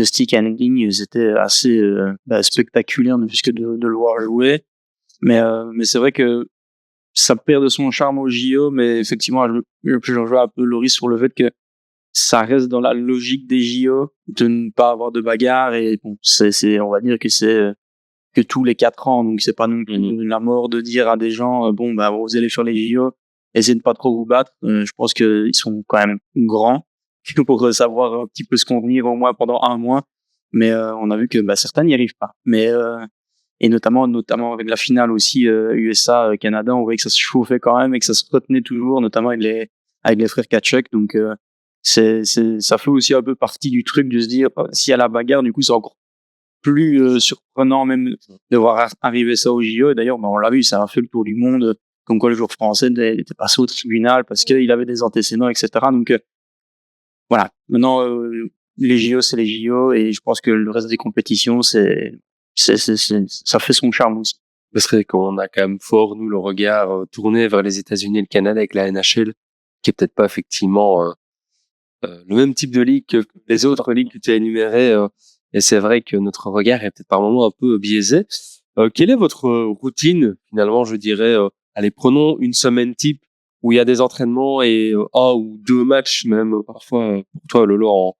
stick handling, ils étaient assez spectaculaires, ne fût-ce que de le voir jouer. Mais c'est vrai que ça perd de son charme au JO, mais effectivement, je rejoins un peu Loris sur le fait que ça reste dans la logique des JO de ne pas avoir de bagarre et bon, on va dire que c'est que tous les 4 ans, donc c'est pas non plus la mort de dire à des gens bon bah vous allez sur les JO, essayez de pas trop vous battre. Je pense que ils sont quand même grands pour savoir un petit peu se contenir au moins pendant un mois, mais on a vu que certains n'y arrivent pas. Mais et notamment avec la finale aussi USA Canada, on voyait que ça se chauffait quand même et que ça se retenait toujours, notamment avec les frères Tkachuk. Donc ça fait aussi un peu partie du truc de se dire s'il y a la bagarre, du coup c'est encore plus surprenant même de voir arriver ça au JO. Et d'ailleurs, on l'a vu, ça a fait le tour du monde, comme quoi le joueur français était passé au tribunal parce qu'il avait des antécédents, etc. Donc voilà, maintenant les JO c'est les JO et je pense que le reste des compétitions ça fait son charme aussi. Parce qu'on a quand même fort, nous, le regard tourné vers les États-Unis et le Canada avec la NHL, qui est peut-être pas effectivement le même type de ligue que les autres ligues que tu as énumérées. Et c'est vrai que notre regard est peut-être par moments un peu biaisé. Quelle est votre routine, finalement, je dirais, allez, prenons une semaine type où il y a des entraînements et 1 ou 2 matchs, même parfois pour toi, Lolo,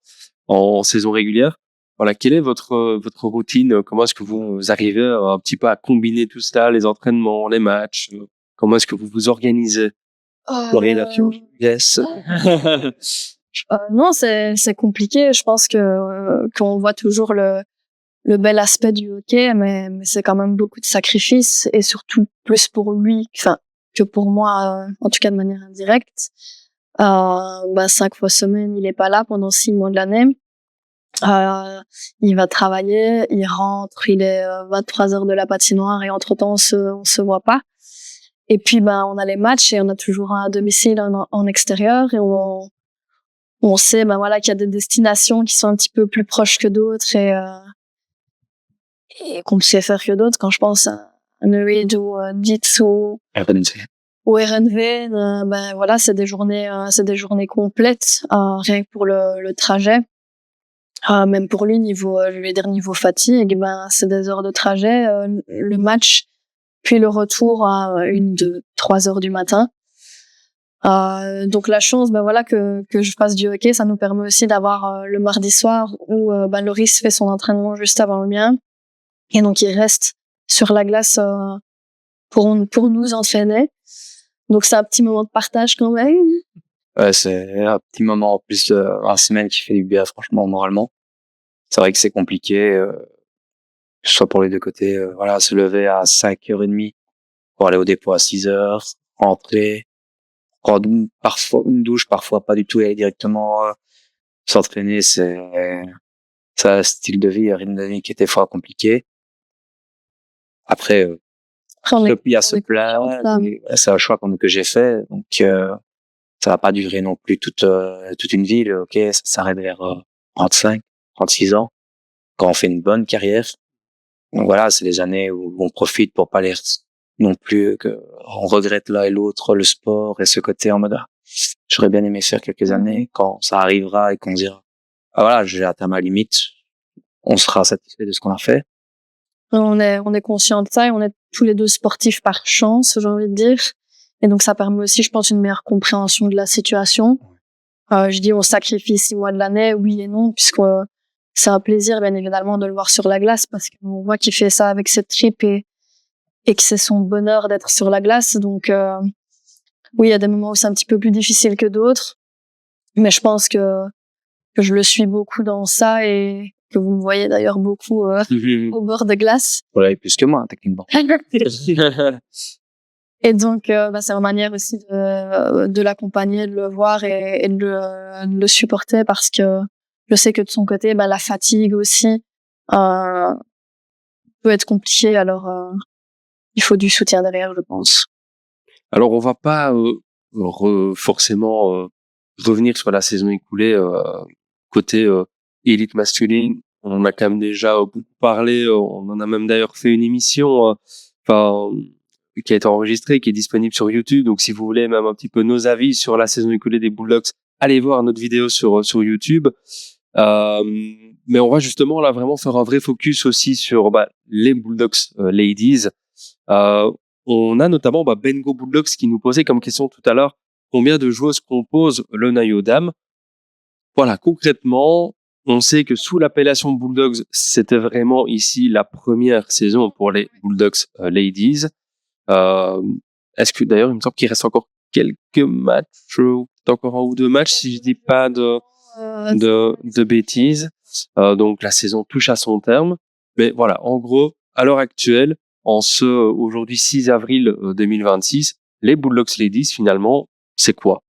en saison régulière. Voilà, quelle est votre routine? Comment est-ce que vous arrivez un petit peu à combiner tout ça, les entraînements, les matchs? Comment est-ce que vous vous organisez? L'organisation, yes. Non, c'est compliqué. Je pense que qu'on voit toujours le bel aspect du hockey, mais c'est quand même beaucoup de sacrifices et surtout plus pour lui, enfin que pour moi, en tout cas de manière indirecte. 5 fois semaine, il est pas là pendant 6 mois de l'année. Il va travailler, il rentre, il est 23 heures de la patinoire et entre-temps on se voit pas. Et puis on a les matchs et on a toujours un domicile en extérieur et on sait qu'il y a des destinations qui sont un petit peu plus proches que d'autres et qu'on sait faire que d'autres. Quand je pense à Neuwied ou Dietz ou RNV, c'est des journées complètes rien que pour le trajet. Même pour lui niveau fatigue, c'est des heures de trajet, le match puis le retour à 1-2-3 heures du matin. Donc la chance que je fasse du hockey, ça nous permet aussi d'avoir le mardi soir où Loris fait son entraînement juste avant le mien et donc il reste sur la glace pour nous entraîner. Donc c'est un petit moment de partage quand même. Ouais, c'est un petit moment en plus en semaine qui fait du bien franchement moralement. C'est vrai que c'est compliqué que ce soit pour les deux côtés, se lever à 5h30 pour aller au dépôt à 6h, rentrer, prendre parfois une douche, parfois pas du tout, et aller directement s'entraîner. C'est un style de vie, un rythme de vie qui était fort compliqué. Après il y a ce plat, c'est un choix que j'ai fait, donc ça va pas durer non plus toute une vie. Le hockey, ça s'arrête vers 35, 36 ans, quand on fait une bonne carrière. Donc voilà, c'est les années où on profite pour pas non plus que on regrette l'un et l'autre le sport et ce côté en mode j'aurais bien aimé faire quelques années quand ça arrivera et qu'on dira j'ai atteint ma limite, on sera satisfait de ce qu'on a fait. On est conscient de ça et on est tous les deux sportifs par chance, j'ai envie de dire. Et donc ça permet aussi, je pense, une meilleure compréhension de la situation. Je dis on sacrifie 6 mois de l'année, oui et non, puisque c'est un plaisir bien évidemment de le voir sur la glace parce qu'on voit qu'il fait ça avec cette trip et que c'est son bonheur d'être sur la glace. Donc oui, il y a des moments où c'est un petit peu plus difficile que d'autres, mais je pense que je le suis beaucoup dans ça et que vous me voyez d'ailleurs beaucoup au bord de glace. Voilà, plus que moi techniquement. Et donc, c'est une manière aussi de l'accompagner, de le voir et de le supporter parce que je sais que de son côté, la fatigue aussi peut être compliquée. Alors, il faut du soutien derrière, je pense. Alors, on va pas forcément revenir sur la saison écoulée côté élite masculine. On a quand même déjà beaucoup parlé. On en a même d'ailleurs fait une émission qui a été enregistrée, qui est disponible sur YouTube. Donc, si vous voulez même un petit peu nos avis sur la saison écoulée des Bulldogs, allez voir notre vidéo sur YouTube. Mais on va justement là vraiment faire un vrai focus aussi sur les Bulldogs Ladies. On a notamment Bengo Bulldogs qui nous posait comme question tout à l'heure combien de joueuses composent le noyau dames. Voilà, concrètement, on sait que sous l'appellation Bulldogs, c'était vraiment ici la première saison pour les Bulldogs Ladies. Est-ce que d'ailleurs, il me semble qu'il reste encore quelques matchs, encore un ou deux matchs, si je dis pas de bêtises. Donc la saison touche à son terme. Mais voilà, en gros, à l'heure actuelle, aujourd'hui 6 avril 2026, les Bulldogs Ladies, finalement, c'est quoi?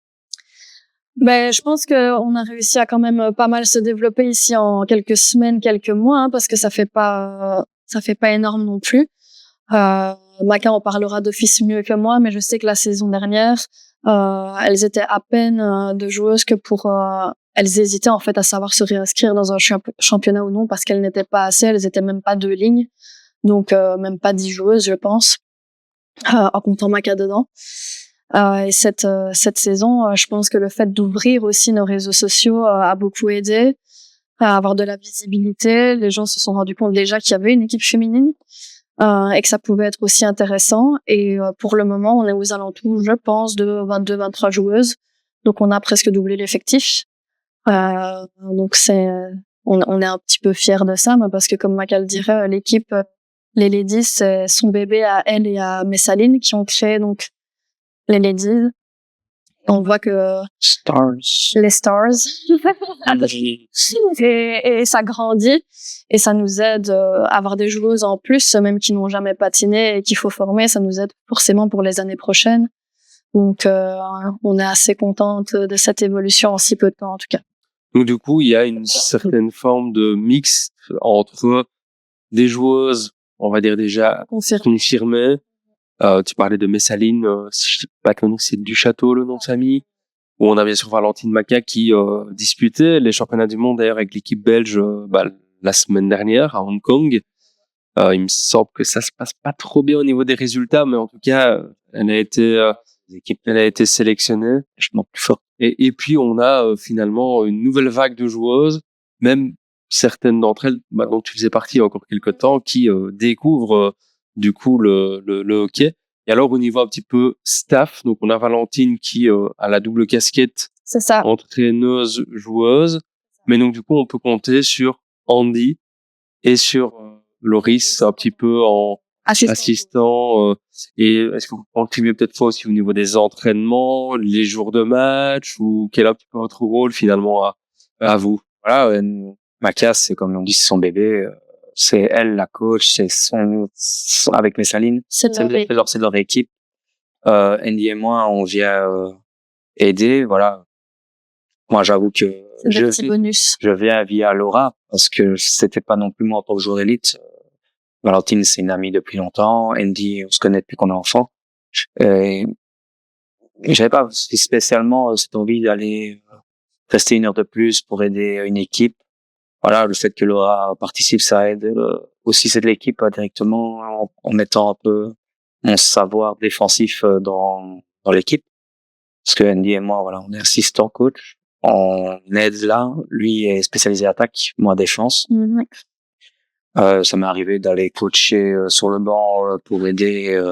Je pense qu'on a réussi à quand même pas mal se développer ici en quelques semaines, quelques mois, parce que ça fait pas énorme non plus. Maca en parlera d'office mieux que moi, mais je sais que la saison dernière, elles étaient à peine de joueuses que elles hésitaient en fait à savoir se réinscrire dans un championnat ou non parce qu'elles n'étaient pas assez, elles étaient même pas 2 lignes, donc même pas 10 joueuses, je pense, en comptant Maca dedans. Et cette saison, je pense que le fait d'ouvrir aussi nos réseaux sociaux a beaucoup aidé à avoir de la visibilité. Les gens se sont rendus compte déjà qu'il y avait une équipe féminine et que ça pouvait être aussi intéressant. Et pour le moment, on est aux alentours, je pense, de 22-23 joueuses. Donc, on a presque doublé l'effectif. Donc, on est un petit peu fiers de ça, mais parce que comme Maca le dirait, l'équipe, les Ladies, c'est son bébé à elle et à Messaline qui ont créé donc les Ladies. On voit que les Stars et ça grandit et ça nous aide à avoir des joueuses en plus, même qui n'ont jamais patiné et qu'il faut former. Ça nous aide forcément pour les années prochaines. Donc, on est assez contente de cette évolution en si peu de temps, en tout cas. Donc, du coup, il y a une certaine forme de mix entre des joueuses, on va dire déjà confirmées. Tu parlais de Messaline, si je dis pas que c'est Duchâteau, le nom de famille. Où on a bien sûr Valentine Maca qui disputait les championnats du monde d'ailleurs avec l'équipe belge la semaine dernière à Hong Kong. Il me semble que ça se passe pas trop bien au niveau des résultats, mais en tout cas, elle a été sélectionnée. Vachement plus forte. Et puis on a finalement une nouvelle vague de joueuses, même certaines d'entre elles, dont tu faisais partie il y a encore quelques temps, qui découvrent du coup le hockey. Et alors, au niveau un petit peu staff, donc on a Valentine qui a la double casquette entraîneuse, joueuse. Mais donc, du coup, on peut compter sur Andy et sur Loris, un petit peu en assistant. Et est-ce que vous contribuez peut-être pas aussi au niveau des entraînements, les jours de match, ou quel est un petit peu votre rôle finalement à vous? Voilà, Maca, c'est comme on dit, c'est son bébé. C'est elle la coach, c'est son avec Messaline, c'est leur équipe. Andy et moi, on vient aider, voilà. Moi, j'avoue que je viens via Laura parce que c'était pas non plus moi en tant que joueur élite. Valentine, c'est une amie depuis longtemps. Andy, on se connaît depuis qu'on est enfant. Et j'avais pas spécialement cette envie d'aller rester 1 heure de plus pour aider une équipe. Voilà, le fait que Laura participe, ça aide aussi c'est de l'équipe directement en mettant un peu mon savoir défensif dans l'équipe. Parce que Andy et moi, voilà, on est assistant coach. On aide là. Lui est spécialisé attaque, moi défense. Ça m'est arrivé d'aller coacher sur le banc pour aider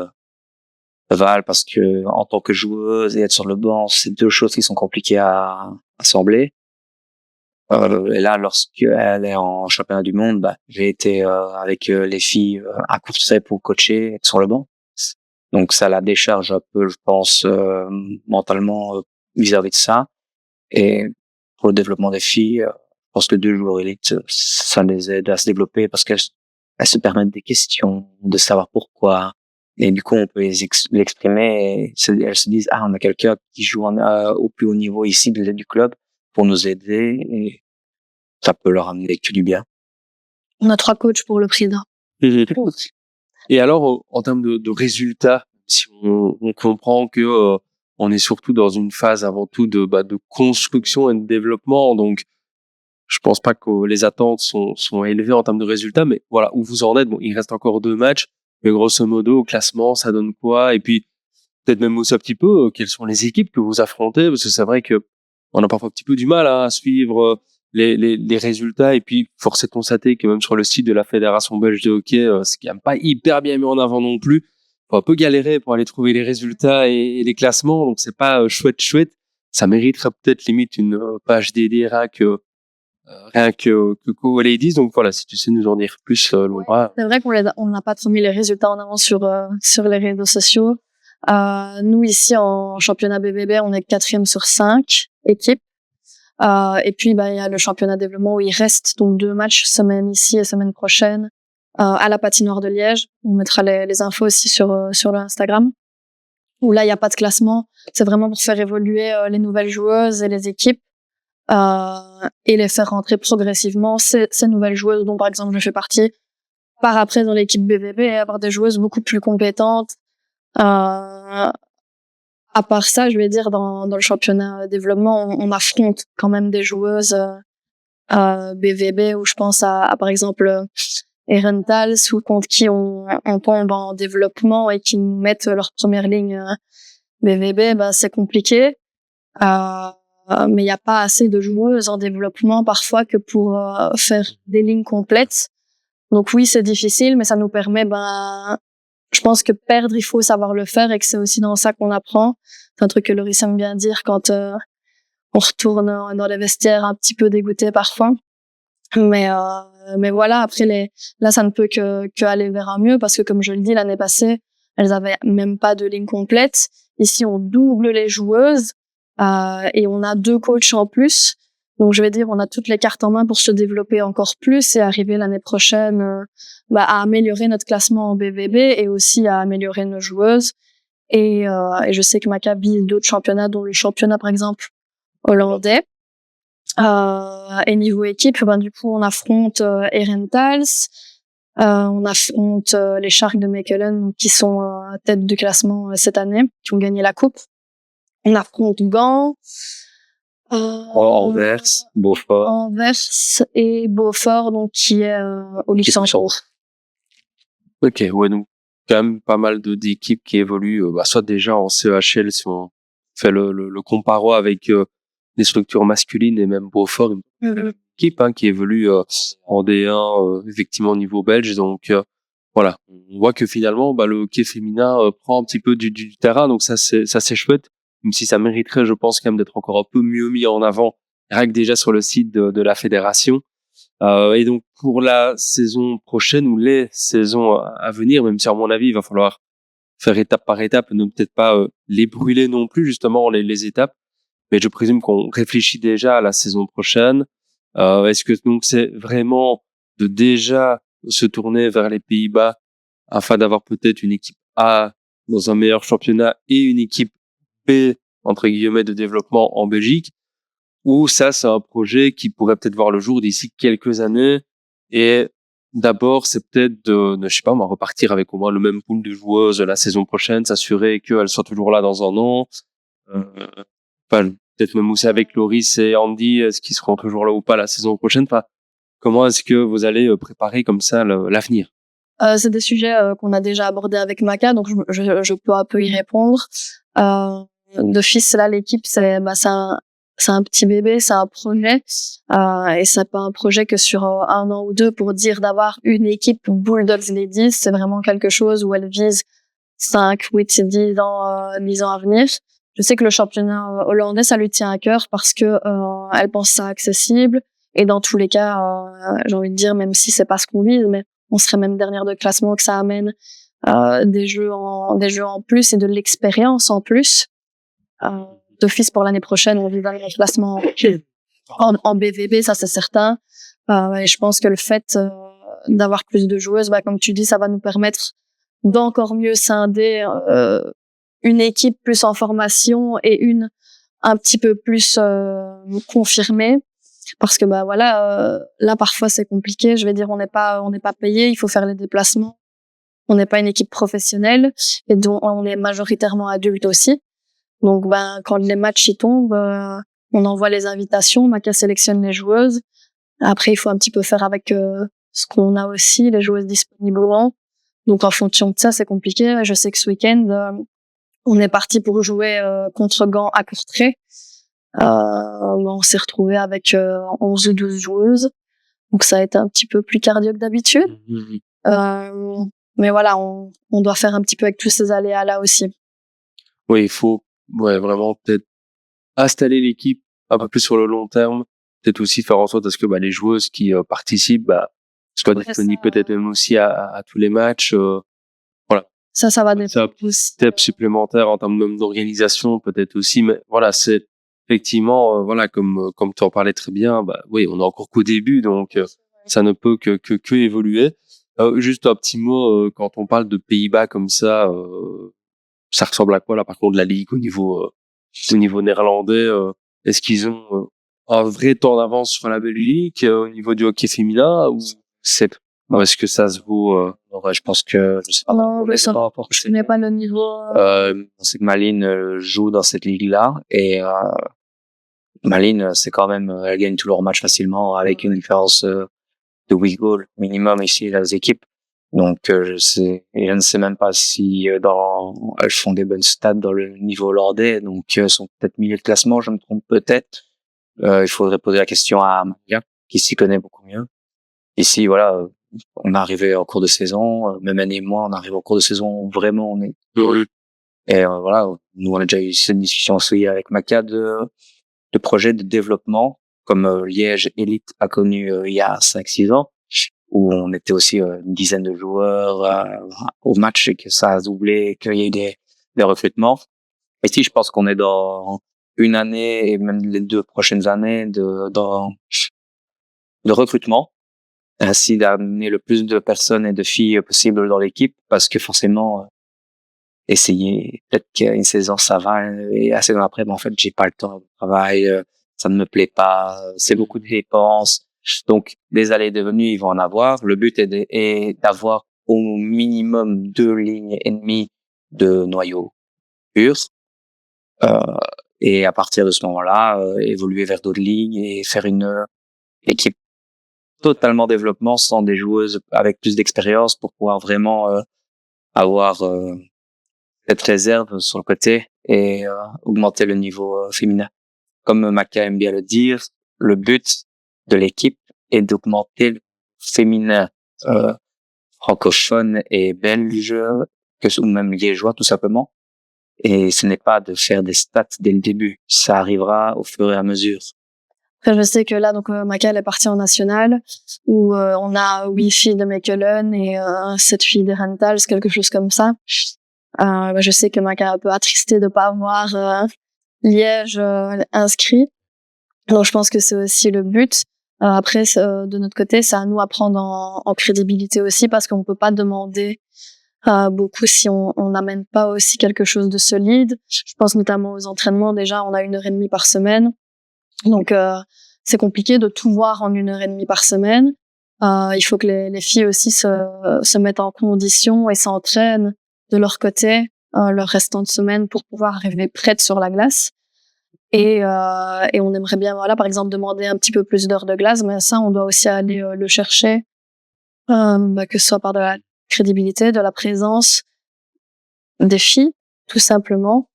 Val parce que en tant que joueuse et être sur le banc, c'est 2 choses qui sont compliquées à assembler. Et là, lorsqu'elle est en championnat du monde, j'ai été avec les filles à Courtrai pour coacher, être sur le banc. Donc ça la décharge un peu, je pense, mentalement vis-à-vis de ça. Et pour le développement des filles, je pense que 2 joueurs élites, ça les aide à se développer parce qu'elles se permettent des questions, de savoir pourquoi. Et du coup, on peut l'exprimer et elles se disent, on a quelqu'un qui joue au plus haut niveau ici du club pour nous aider et ça peut leur amener que du bien. On a 3 coachs pour le prix d'un. Et alors, en termes de résultats, si on comprend que on est surtout dans une phase avant tout de construction et de développement, donc je pense pas que les attentes sont élevées en termes de résultats, mais voilà, où vous en êtes. Bon, il reste encore 2 matchs, mais grosso modo, au classement, ça donne quoi? Et puis, peut-être même aussi un petit peu, quelles sont les équipes que vous affrontez? Parce que c'est vrai que on a parfois un petit peu du mal à suivre les résultats. Et puis, force est de constater que même sur le site de la Fédération belge de hockey, c'est quand même pas hyper bien mis en avant non plus. Faut un peu galérer pour aller trouver les résultats et les classements. Donc, c'est pas chouette. Ça mériterait peut-être limite une page dédiée rien que Ladies. Donc voilà, si tu sais nous en dire plus, Laura. C'est vrai qu'on n'a pas trop mis les résultats en avant sur les réseaux sociaux. Nous ici en championnat BVB, on est 4e sur 5 équipes. Et puis il y a le championnat développement où il reste donc 2 matchs, semaine ici et semaine prochaine, à la patinoire de Liège. On mettra les infos aussi sur le Instagram. Où là il y a pas de classement, c'est vraiment pour faire évoluer les nouvelles joueuses et les équipes. Et les faire rentrer progressivement ces nouvelles joueuses dont par exemple je fais partie par après dans l'équipe BVB et avoir des joueuses beaucoup plus compétentes. À part ça, je vais dire dans le championnat développement, on affronte quand même des joueuses BVB où je pense à par exemple Herentals ou contre qui on tombe en développement et qui nous mettent leur première ligne BVB, c'est compliqué. Mais il n'y a pas assez de joueuses en développement parfois que pour faire des lignes complètes. Donc oui, c'est difficile, mais ça nous permet, je pense que perdre, il faut savoir le faire et que c'est aussi dans ça qu'on apprend. C'est un truc que Loris aime bien dire quand on retourne dans les vestiaires un petit peu dégoûté parfois. Mais voilà, après là, ça ne peut que aller vers un mieux parce que comme je le dis, l'année passée, elles avaient même pas de ligne complète. Ici, on double les joueuses. Et on a 2 coachs en plus. Donc, je vais dire, on a toutes les cartes en main pour se développer encore plus et arriver l'année prochaine à améliorer notre classement en BVB et aussi à améliorer nos joueuses. Et je sais que Maca vise d'autres championnats, dont le championnat, par exemple, hollandais. Et niveau équipe, du coup, on affronte Herentals. On affronte les Sharks de Mechelen, qui sont tête du classement cette année, qui ont gagné la coupe. On affronte Gand, Anvers, Beaufort. Et Beaufort, donc qui est au Luxembourg. Ok, ouais, donc quand même pas mal d'équipes qui évoluent, soit déjà en CEHL si on fait le comparo avec les structures masculines et même Beaufort, une équipe qui évolue en D1 effectivement au niveau belge. Donc voilà, on voit que finalement le hockey féminin prend un petit peu du terrain, donc ça c'est chouette. Même si ça mériterait, je pense, quand même d'être encore un peu mieux mis en avant, rien que déjà sur le site de la fédération. Et donc, pour la saison prochaine ou les saisons à venir, même si à mon avis, il va falloir faire étape par étape, ne peut-être pas les brûler non plus, justement, les étapes. Mais je présume qu'on réfléchit déjà à la saison prochaine. Est-ce que donc c'est vraiment de déjà se tourner vers les Pays-Bas afin d'avoir peut-être une équipe A dans un meilleur championnat et une équipe B, entre guillemets, de développement en Belgique, ou ça, c'est un projet qui pourrait peut-être voir le jour d'ici quelques années, et d'abord, c'est peut-être je sais pas, repartir avec au moins le même pool de joueuses la saison prochaine, s'assurer qu'elles soient toujours là dans un an, peut-être même aussi avec Loris et Andy, est-ce qu'ils seront toujours là ou pas la saison prochaine, comment est-ce que vous allez préparer comme ça l'avenir? C'est des sujets qu'on a déjà abordés avec Maca, donc je peux un peu y répondre. D'office, là, l'équipe, c'est un petit bébé, c'est un projet, et c'est pas un projet que sur 1 an ou 2 pour dire d'avoir une équipe Bulldogs Ladies, c'est vraiment quelque chose où elle vise 5, 8, 10 ans, 10 ans à venir. Je sais que le championnat hollandais, ça lui tient à cœur parce que elle pense ça accessible, et dans tous les cas, j'ai envie de dire, même si c'est pas ce qu'on vise, mais on serait même dernière de classement, que ça amène des jeux en plus et de l'expérience en plus. D'office pour l'année prochaine, on vise un classement en BVB, ça c'est certain. Et je pense que le fait d'avoir plus de joueuses, comme tu dis, ça va nous permettre d'encore mieux scinder une équipe plus en formation et une un petit peu plus confirmée. Parce que là parfois c'est compliqué. Je vais dire on n'est pas payé, il faut faire les déplacements. On n'est pas une équipe professionnelle et donc on est majoritairement adultes aussi. Donc quand les matchs y tombent, on envoie les invitations, Maca sélectionne les joueuses. Après il faut un petit peu faire avec ce qu'on a aussi, les joueuses disponibles. Donc en fonction de ça c'est compliqué. Je sais que ce week-end on est parti pour jouer contre Gand à Courtrai. On s'est retrouvé avec 11 ou 12 joueuses. Donc ça a été un petit peu plus cardio que d'habitude. Mais voilà, on doit faire un petit peu avec tous ces aléas-là aussi. Oui, il faut vraiment peut-être installer l'équipe un peu plus sur le long terme. Peut-être aussi faire en sorte à ce que les joueuses qui participent soient disponibles peut-être même aussi à tous les matchs. Voilà. Ça va C'est un petit step supplémentaire en termes même d'organisation peut-être aussi. Mais voilà, c'est effectivement, comme tu en parlais très bien, oui, on est encore qu'au début, donc ça ne peut que évoluer. Juste un petit mot, quand on parle de Pays-Bas comme ça ressemble à quoi là par contre la ligue au niveau néerlandais est-ce qu'ils ont un vrai temps d'avance sur la Belgique au niveau du hockey féminin ou est-ce que ça se vaut je pense que je sais pas. Non, je connais pas le niveau. C'est que Malines joue dans cette ligue-là et Malines c'est quand même elle gagne tous leurs matchs facilement avec une différence de 8 goals minimum ici les équipes. Donc je ne sais même pas si elles font des bonnes stats dans le niveau hollandais, donc elles sont peut-être milieu de classement, je me trompe peut-être. Il faudrait poser la question à Maria qui s'y connaît beaucoup mieux. Ici voilà, on est arrivé en cours de saison, même Annie et moi on arrive en cours de saison vraiment on est et voilà, nous on a déjà eu cette discussion aussi avec Maca de projets de développement comme Liège Elite a connu il y a 5-6 ans où on était aussi une dizaine de joueurs au match et que ça a doublé, qu'il y a eu des recrutements. Ici, je pense qu'on est dans une année et même les 2 prochaines années de recrutement, ainsi d'amener le plus de personnes et de filles possible dans l'équipe, parce que forcément, essayer, peut-être qu'une saison ça va et la saison après, en fait, j'ai pas le temps de travail, ça ne me plaît pas, c'est beaucoup de dépenses. Donc, des allées et des venues, ils vont en avoir. Le but est d'avoir au minimum 2 lignes et demie de noyaux purs. Et à partir de ce moment-là, évoluer vers d'autres lignes et faire une équipe totalement développement sans des joueuses avec plus d'expérience pour pouvoir vraiment avoir cette réserve sur le côté et augmenter le niveau féminin. Comme Maca aime bien le dire, le but de l'équipe est d'augmenter le féminin francophone et belge, ou même liégeois tout simplement. Et ce n'est pas de faire des stats dès le début. Ça arrivera au fur et à mesure. Après, je sais que là, donc Maca elle est partie en national où on a 8 filles de Mechelen et 7 filles de Rentals, quelque chose comme ça. Je sais que Maca est un peu attristé de pas avoir Liège inscrit. Donc je pense que c'est aussi le but. Après, de notre côté, c'est à nous à prendre en crédibilité aussi parce qu'on peut pas demander beaucoup si on n'amène pas aussi quelque chose de solide. Je pense notamment aux entraînements. Déjà, on a 1h30 par semaine. Donc, c'est compliqué de tout voir en 1h30 par semaine. Il faut que les filles aussi se mettent en condition et s'entraînent de leur côté leur restant de semaine pour pouvoir arriver prêtes sur la glace. Et on aimerait bien, par exemple, demander un petit peu plus d'heures de glace, mais ça, on doit aussi aller le chercher, que ce soit par de la crédibilité, de la présence des filles, tout simplement,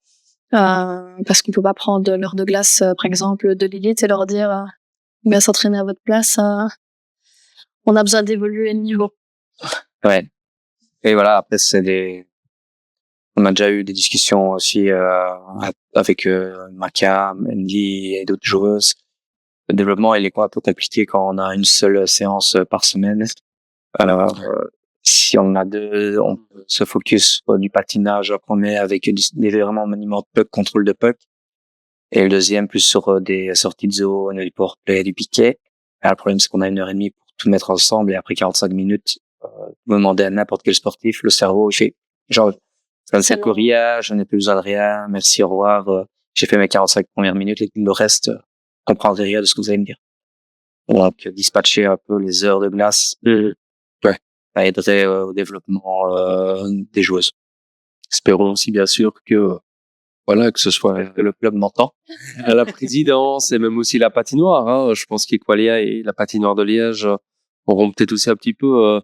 parce qu'on peut pas prendre l'heure de glace, par exemple, de Lilith et leur dire, bien s'entraîner à votre place, on a besoin d'évoluer le niveau. Ouais. Et voilà, après, on a déjà eu des discussions aussi avec Maca, Mendy et d'autres joueuses. Le développement, il est un peu compliqué quand on a une seule séance par semaine. Alors, si on a 2, on peut se focus sur du patinage en premier avec des vraiment maniements de puck, contrôle de puck. Et le deuxième, plus sur des sorties de zone, du powerplay, du piquet. Alors, le problème, c'est qu'on a 1h30 pour tout mettre ensemble et après 45 minutes, Vous demandez à n'importe quel sportif, le cerveau, il fait, genre, ça ne C'est sert que rien, je n'ai plus besoin de rien, merci, au revoir, j'ai fait mes 45 premières minutes et le reste, comprendrez rien de ce que vous allez me dire. Donc, dispatcher un peu les heures de glace, ouais, ça aiderait au développement des joueuses. Espérons aussi, bien sûr, que, voilà, que ce soit Que le club m'entend. à la présidence et même aussi la patinoire, hein. Je pense qu'Equalia et la patinoire de Liège auront peut-être aussi un petit peu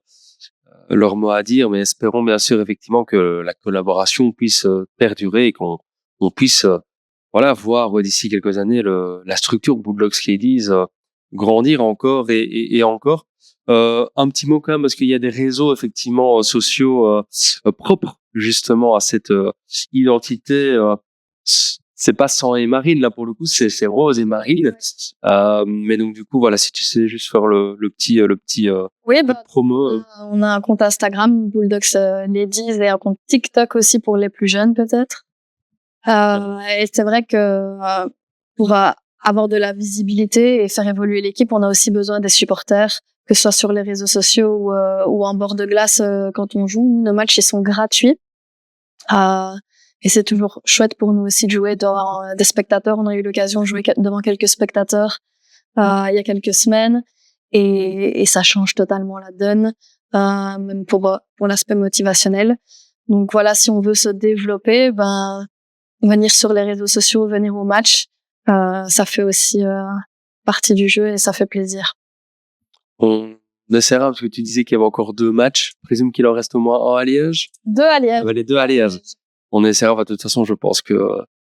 leur mot à dire, mais espérons bien sûr effectivement que la collaboration puisse perdurer et qu'on puisse voilà voir d'ici quelques années la structure Bulldogs Ladies grandir encore et encore. Un petit mot quand même parce qu'il y a des réseaux effectivement sociaux propres justement à cette identité. C'est pas Sang et Marine là pour le coup, c'est Rose et Marine. Mais donc du coup voilà, si tu sais juste faire le petit Oui, promo. on a un compte Instagram, Bulldogs Ladies, et un compte TikTok aussi pour les plus jeunes peut-être. Et c'est vrai que pour avoir de la visibilité et faire évoluer l'équipe, on a aussi besoin des supporters, que ce soit sur les réseaux sociaux ou en bord de glace quand on joue. Nos matchs, ils sont gratuits. Et c'est toujours chouette pour nous aussi de jouer devant des spectateurs. On a eu l'occasion de jouer devant quelques spectateurs il y a quelques semaines et ça change totalement la donne, même pour l'aspect motivationnel. Donc voilà, si on veut se développer, venir sur les réseaux sociaux, venir au match, ça fait aussi partie du jeu et ça fait plaisir. On essaiera, parce que tu disais qu'il y avait encore 2 matchs. Je présume qu'il en reste au moins un à Liège. 2 à Liège. Les 2 à Liège. On essaiera, de toute façon, je pense que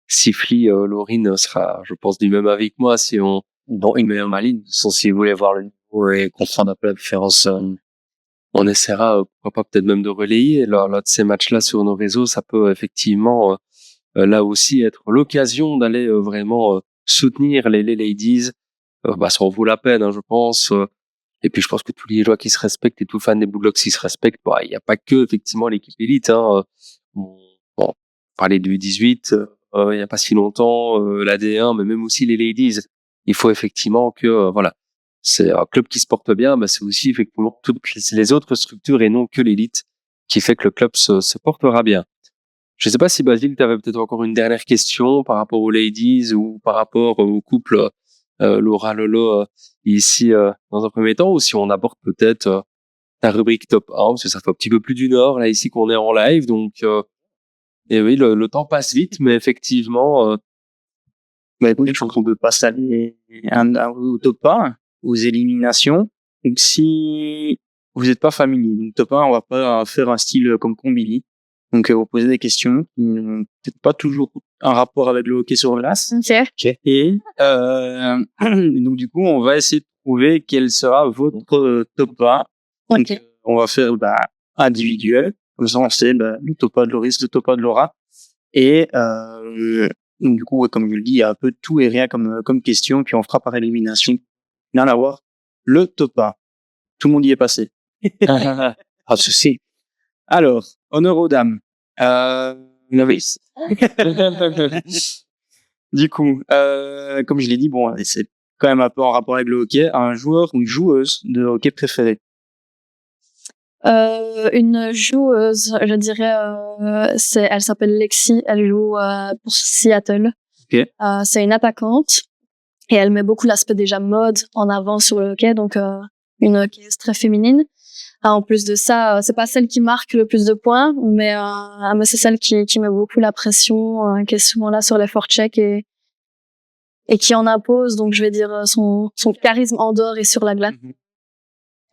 Sifli, Laurine sera, je pense, du même avis que moi si on... Bon, une meilleure maline, si vous voulez voir le niveau et comprendre un peu la différence. On essaiera, pourquoi pas, peut-être même de relayer lors de ces matchs-là sur nos réseaux. Ça peut effectivement, là aussi, être l'occasion d'aller vraiment soutenir les ladies. Ça en vaut la peine, hein, je pense. Et puis, je pense que tous les joueurs qui se respectent et tous fans des Bulldogs qui se respectent, il n'y a pas que, effectivement, l'équipe élite, hein. On parlait du 18, il n'y a pas si longtemps, la D1, mais même aussi les ladies. Il faut effectivement que, voilà, c'est un club qui se porte bien, c'est aussi effectivement toutes les autres structures et non que l'élite qui fait que le club se portera bien. Je sais pas si Basile, tu avais peut-être encore une dernière question par rapport aux ladies ou par rapport au couple Laura Lolo ici dans un premier temps, ou si on aborde peut-être ta rubrique top 1, parce que ça fait un petit peu plus d'une heure là ici qu'on est en live, donc et oui, le temps passe vite, mais effectivement Écoute, je pense qu'on peut passer au top 1, aux éliminations. Donc, si vous n'êtes pas familier, donc top 1, on va pas faire un style comme Combini. Donc, vous posez des questions qui n'ont peut-être pas toujours un rapport avec le hockey sur glace. Ok. Et donc, du coup, on va essayer de trouver quel sera votre top 1. Ok. Donc, on va faire individuel. Comme ça, on sait le top 1 de Loris, le top 1 de Laura. Et donc, du coup, comme je le dis, il y a un peu tout et rien comme question, puis on fera par élimination. Rien à voir. Le top 1. Tout le monde y est passé. Pas de souci. Alors, honneur aux dames. Novice. Du coup, comme je l'ai dit, bon, c'est quand même un peu en rapport avec le hockey, un joueur ou une joueuse de hockey préférée. Une joueuse, je dirais, elle s'appelle Lexi, elle joue pour Seattle. Ok. C'est une attaquante et elle met beaucoup l'aspect déjà mode en avant sur le hockey, donc une hockeyeuse très féminine. En plus de ça, c'est pas celle qui marque le plus de points, mais c'est celle qui met beaucoup la pression, qui est souvent là sur les forechecks et qui en impose. Donc je vais dire son charisme en dehors et sur la glace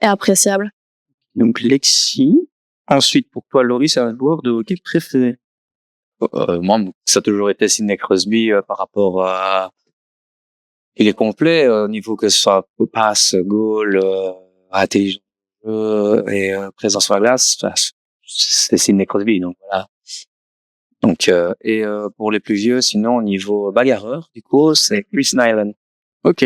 est appréciable. Donc, Lexi. Ensuite, pour toi, Laurie, c'est un joueur de hockey préféré. Moi, ça a toujours été Sidney Crosby par rapport à... Il est complet au niveau que ce soit passe, goal, intelligence et présence sur la glace. C'est Sidney Crosby, donc voilà. Donc pour les plus vieux, sinon au niveau bagarreur, du coup, c'est Chris Nyland. Ok.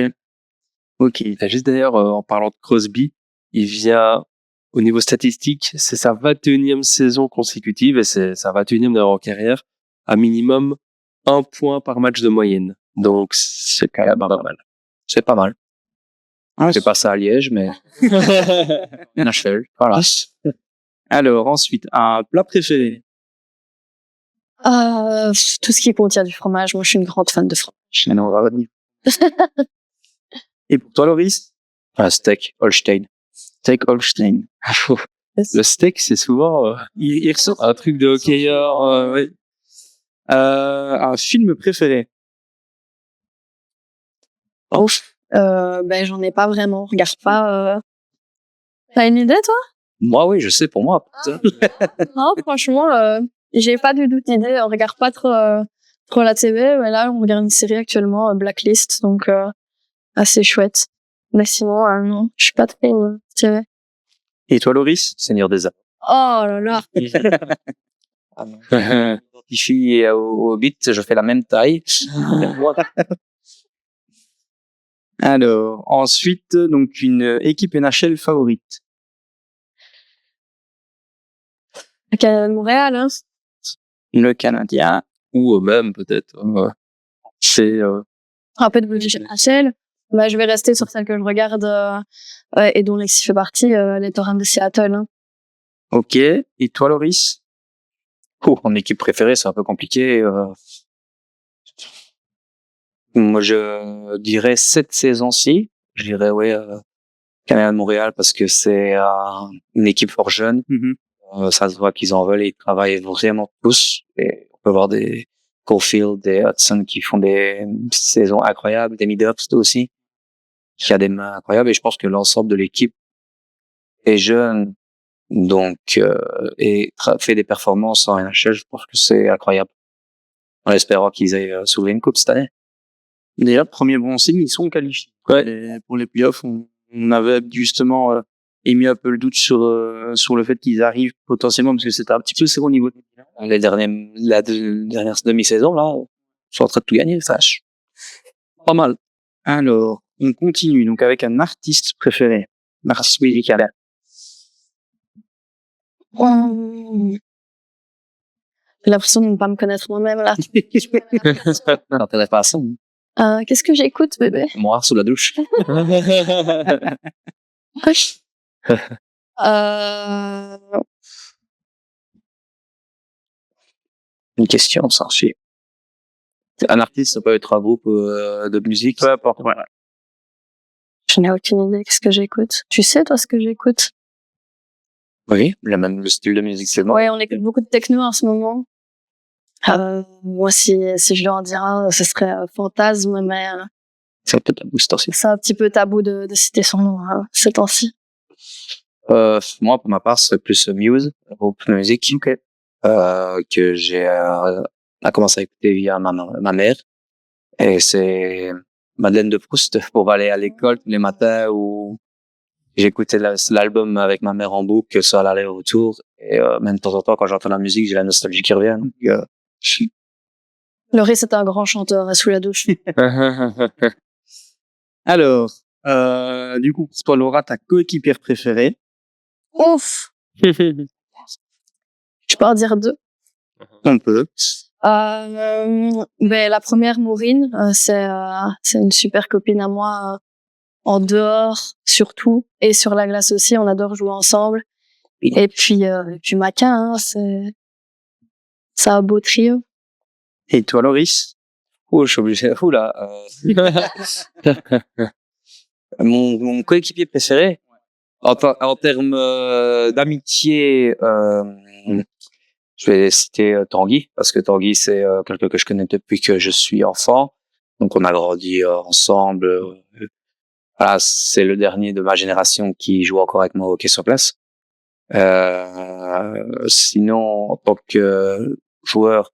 juste d'ailleurs, en parlant de Crosby, il vient, au niveau statistique, c'est sa 21e saison consécutive et c'est sa 21e en carrière, à minimum 1 point par match de moyenne. Donc, c'est quand même pas mal. C'est pas mal. Je fais pas ça à Liège, mais NHL. Voilà. Alors, ensuite, un plat préféré. Tout ce qui contient du fromage. Moi, je suis une grande fan de fromage. Maintenant, on va revenir. Et pour toi, Loris? Un steak Holstein. Steak Holstein. Le steak, c'est souvent Il ressort. un truc de hockeyeur. Ouais. Un film préféré. Ben, j'en ai pas vraiment. Regarde pas. T'as une idée, toi? Moi, oui, je sais, pour moi. Non, franchement, j'ai pas du tout d'idée. On regarde pas trop la TV. Mais là, on regarde une série actuellement, Blacklist, donc assez chouette. Mais sinon, non, je suis pas très TV. Et toi, Loris? Seigneur des Anneaux. Oh là là. Ici, au Hobbit, je fais la même taille. Alors, ensuite, donc, une équipe NHL favorite. Le Canada de Montréal, hein. Le Canadien. Ou même peut-être. C'est, Un peu de WHL. Bah, je vais rester sur celle que je regarde et dont Lexi fait partie, les Torrents de Seattle. Hein. ok. Et toi, Loris? Mon équipe préférée, c'est un peu compliqué. Moi, je dirais cette saison-ci. Je dirais, ouais, Canadien de Montréal parce que c'est une équipe fort jeune. Ça se voit qu'ils en veulent et ils travaillent vraiment tous. Et on peut voir des Caulfield, des Hudson qui font des saisons incroyables, des Mid-Ups aussi, qui a des mains incroyables. Et je pense que l'ensemble de l'équipe est jeune, donc et fait des performances en NHL. Je pense que c'est incroyable. En espérant qu'ils aient soulevé une coupe cette année. Déjà, premier bon signe, ils sont qualifiés. Et pour les playoffs, on avait justement émis un peu le doute sur le fait qu'ils arrivent potentiellement, parce que c'était un petit peu serré au niveau. La dernière demi-saison, là, ils sont en train de tout gagner, sache. Pas mal. Alors, on continue donc avec un artiste préféré. Un artiste musical. J'ai l'impression de ne pas me connaître moi-même, là. T'intéresse pas à ça, hein. Qu'est-ce que j'écoute, bébé? Moi, sous la douche. Une question, ça suit. Un artiste, ça peut être un groupe de musique. Peu importe, ouais. Je n'ai aucune idée. Qu'est-ce que j'écoute? Tu sais, toi, ce que j'écoute? Oui, le style de musique, c'est le Ouais, on écoute beaucoup de techno en ce moment. Moi, si je dois en dire un, ce serait Fantasme, mais c'est un peu tabou, c'est aussi. c'est un petit peu tabou de citer son nom ces temps-ci. Moi, pour ma part, c'est plus Muse, groupe de musique, que j'ai commencé à écouter via ma mère. Et c'est Madeleine de Proust pour aller à l'école tous les matins où j'écoutais l'album avec ma mère en boucle, ça à l'aller-retour. Et même de temps en temps, quand j'entends la musique, j'ai la nostalgie qui revient. Donc, Loris est un grand chanteur sous la douche. Alors, du coup, pour toi, Laura, ta coéquipière préférée? Ouf! Je peux en dire deux. On peut. Ben, la première, Maureen, c'est une super copine à moi, en dehors, surtout, et sur la glace aussi, on adore jouer ensemble. Et puis Maca, hein, c'est un beau trio. Et toi, Loris? je suis obligé. Là. Mon coéquipier préféré, en termes d'amitié, je vais citer Tanguy, parce que Tanguy, c'est quelqu'un que je connais depuis que je suis enfant. Donc, on a grandi ensemble. Voilà, c'est le dernier de ma génération qui joue encore avec moi au hockey sur place. Sinon, en tant que joueur,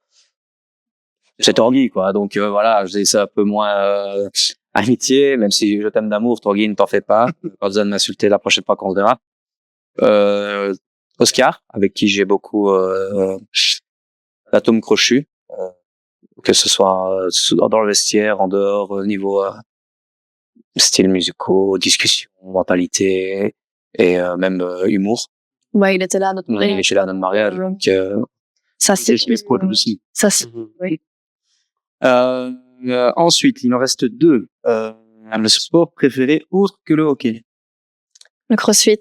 c'est Tanguy, quoi. Donc voilà, je dis ça un peu moins amitié, même si je t'aime d'amour, Tanguy, ne t'en fais pas. Pas besoin de m'insulter la prochaine fois qu'on se verra. Oscar, avec qui j'ai beaucoup l'atome crochu, que ce soit dans le vestiaire, en dehors, au niveau style musicaux, discussion, mentalité et même humour. Ouais, il était là à notre mariage. Il est chez la notre mariage, donc ça c'est aussi. Ça c'est oui. Ensuite, il en reste deux. Le sport préféré autre que le hockey. Le CrossFit.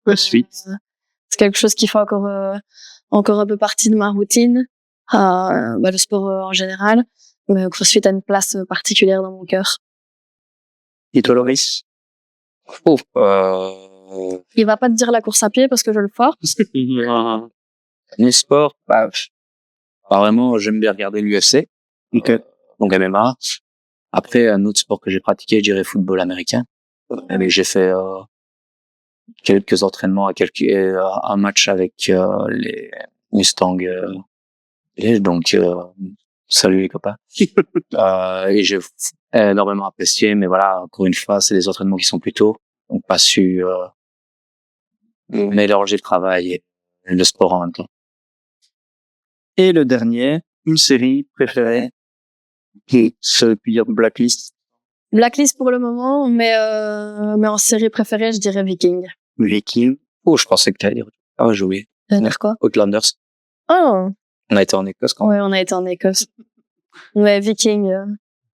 CrossFit. C'est quelque chose qui fait encore un peu partie de ma routine. Le sport en général. Mais le CrossFit a une place particulière dans mon cœur. Et toi, Loris? Il va pas te dire la course à pied parce que je le force. Les sports, pas vraiment, j'aime bien regarder l'UFC. Donc MMA. Après, un autre sport que j'ai pratiqué, je dirais football américain. Mais j'ai fait quelques entraînements, un match avec les Mustangs. Donc, salut les copains. Et j'ai énormément apprécié, mais voilà, encore une fois, c'est des entraînements qui sont plus tôt, donc pas su mélanger le travail et le sport en même temps. Et le dernier, une série préférée. Ce pire Blacklist. Blacklist pour le moment, mais en série préférée, je dirais Viking. Viking. Oh, je pensais que t'allais dire. Ah, j'ai oublié. Quoi? Outlanders. Oh. On a été en Écosse quand même. Ouais, on a été en Écosse. Ouais, Viking.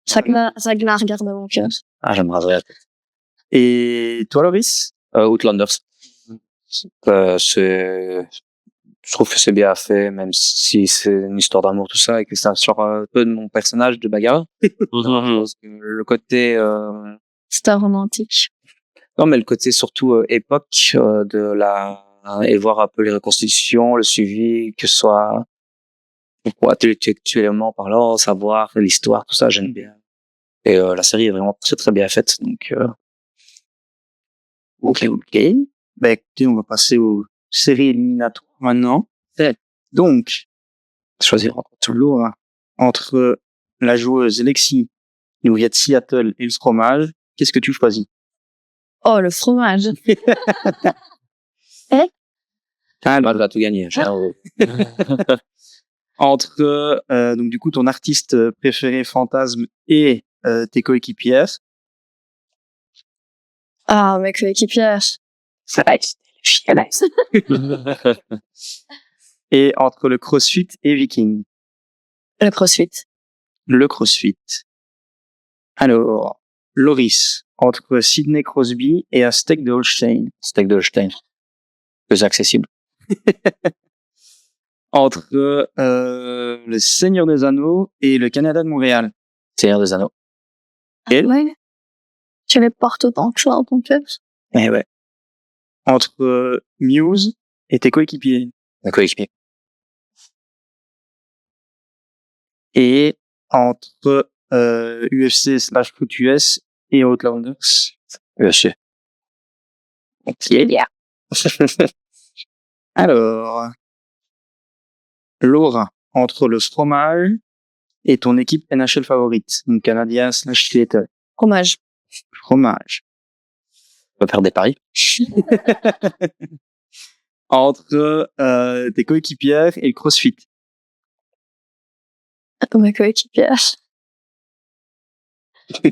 Ça regarde mon cœur. Ah, j'aimerais la tête. Et toi, Loris? Outlanders. Je trouve que c'est bien fait, même si c'est une histoire d'amour, tout ça, et que ça sort un peu de mon personnage de bagarre. Parce que le côté, C'était romantique. non, mais le côté surtout époque et voir un peu les reconstitutions, le suivi, que ce soit intellectuellement parlant, savoir l'histoire, tout ça, j'aime bien. Et la série est vraiment très très bien faite, donc. Ok. Ben écoutez, on va passer aux séries éliminatoires maintenant. Donc, Choisir toujours entre la joueuse Lexi, qui nous vient de Seattle, et le fromage, qu'est-ce que tu choisis? Oh, le fromage. elle va tout gagner. Entre donc du coup ton artiste préféré fantasme et tes coéquipières. Ah, mes coéquipières. Ça va être Et entre le CrossFit et Viking. Le CrossFit. Le CrossFit. Alors, Loris, entre Sidney Crosby et un steak de Holstein. Steak de Holstein. Plus accessible. Entre le Seigneur des Anneaux et le Canada de Montréal. Seigneur des Anneaux. Et ouais. Tu les portes autant que ça dans ton club. Eh ouais. Entre Muse et tes coéquipiers. Un coéquipier. Et entre UFC / Foot US et Outlanders. UFC. Yeah. Alors, Laura, entre le fromage et ton équipe NHL favorite, donc Canadien / Seattle. Fromage. Fromage. On va faire des paris. Entre tes coéquipières et le CrossFit. Mes coéquipières. Ouais,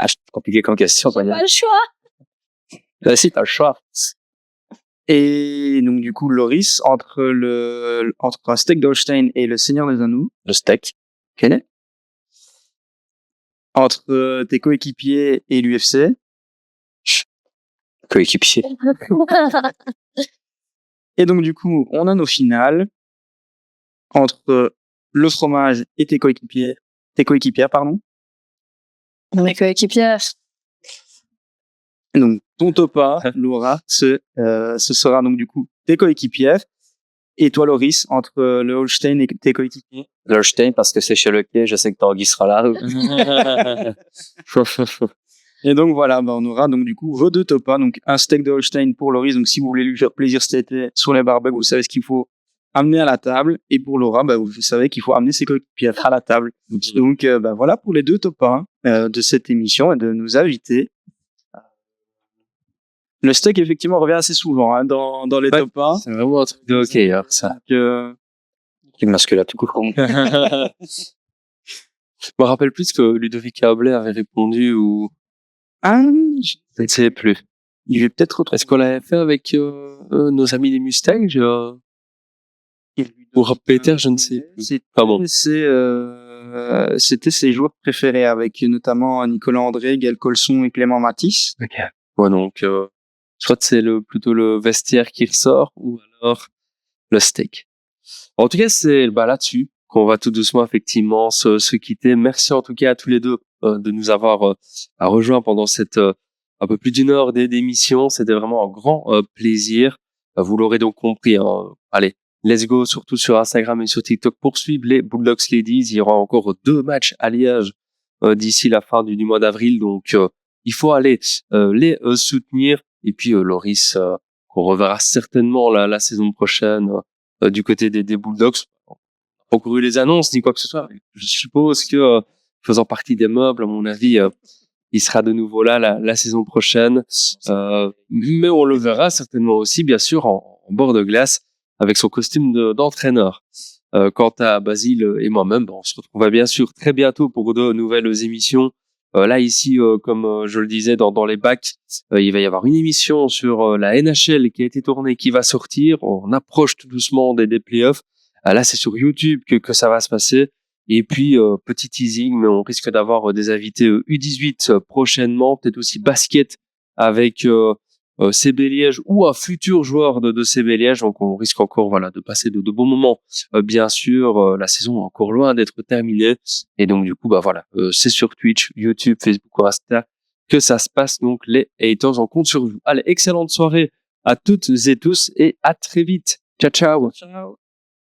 c'est compliqué comme question. Pas le choix. Là, si, t'as le choix. Et donc, du coup, Loris, entre un steak d'Holstein et le Seigneur des Anneaux. Le steak. Ok. Entre tes coéquipiers et l'UFC. Coéquipier. Et donc, du coup, on a nos finales. Entre le fromage et tes coéquipières, pardon. Mes coéquipières. Donc, ton top 1, Laura, ce sera donc du coup tes coéquipières. Et toi, Loris, entre le Holstein et tes coéquipiers. Le Holstein, parce que c'est chez le quai, je sais que Tanguy sera là. Et donc voilà, on aura donc du coup vos deux top 1. Donc un steak de Holstein pour Loris. Donc si vous voulez lui faire plaisir cet été sur les barbecues, vous savez ce qu'il faut amener à la table. Et pour Laura, vous savez qu'il faut amener ses coéquipières à la table. Donc voilà pour les deux top 1 de cette émission et de nos invités. Le steak, effectivement, revient assez souvent dans les top 1. C'est vraiment un truc de hockey, ça. Truc masculin, tout court. Je me rappelle plus que Ludovic Hablet avait répondu ou... Ah, je ne sais plus. il est peut-être retrouvé. Est-ce qu'on l'avait fait avec nos amis des Mustangs Pour Peter, je ne sais plus. C'est Pardon. c'est c'était ses joueurs préférés, avec notamment Nicolas André, Gaël Colson et Clément Matisse. Ok. Ouais, donc, soit c'est plutôt le vestiaire qui ressort, ou alors le steak. En tout cas, c'est là-dessus qu'on va tout doucement effectivement se quitter. Merci en tout cas à tous les deux de nous avoir rejoints pendant cette un peu plus d'une heure d'émission. C'était vraiment un grand plaisir. Vous l'aurez donc compris. Hein. Allez, let's go, surtout sur Instagram et sur TikTok, pour suivre les Bulldogs Ladies. Il y aura encore 2 matchs à Liège d'ici la fin du mois d'avril. Donc, il faut aller les soutenir. Et puis, Loris, qu'on reverra certainement la saison prochaine du côté des Bulldogs. On n'a pas encore eu les annonces ni quoi que ce soit. Je suppose que, faisant partie des meubles, à mon avis, il sera de nouveau là la saison prochaine. Mais on le verra certainement aussi, bien sûr, en bord de glace, avec son costume d'entraîneur. Quant à Basile et moi-même, on se retrouvera bien sûr très bientôt pour de nouvelles émissions. Là, ici, comme je le disais, dans les bacs, il va y avoir une émission sur la NHL qui a été tournée, qui va sortir. On approche tout doucement des playoffs. Là, c'est sur YouTube que ça va se passer. Et puis, petit teasing, mais on risque d'avoir des invités U18 prochainement, peut-être aussi basket avec CB Liège ou un futur joueur de CB Liège. Donc, on risque encore de passer de bons moments. Bien sûr, la saison est encore loin d'être terminée. Et donc, du coup, c'est sur Twitch, YouTube, Facebook ou Insta que ça se passe. Donc, les haters, on compte sur vous. Allez, excellente soirée à toutes et tous et à très vite. Ciao, ciao. Ciao.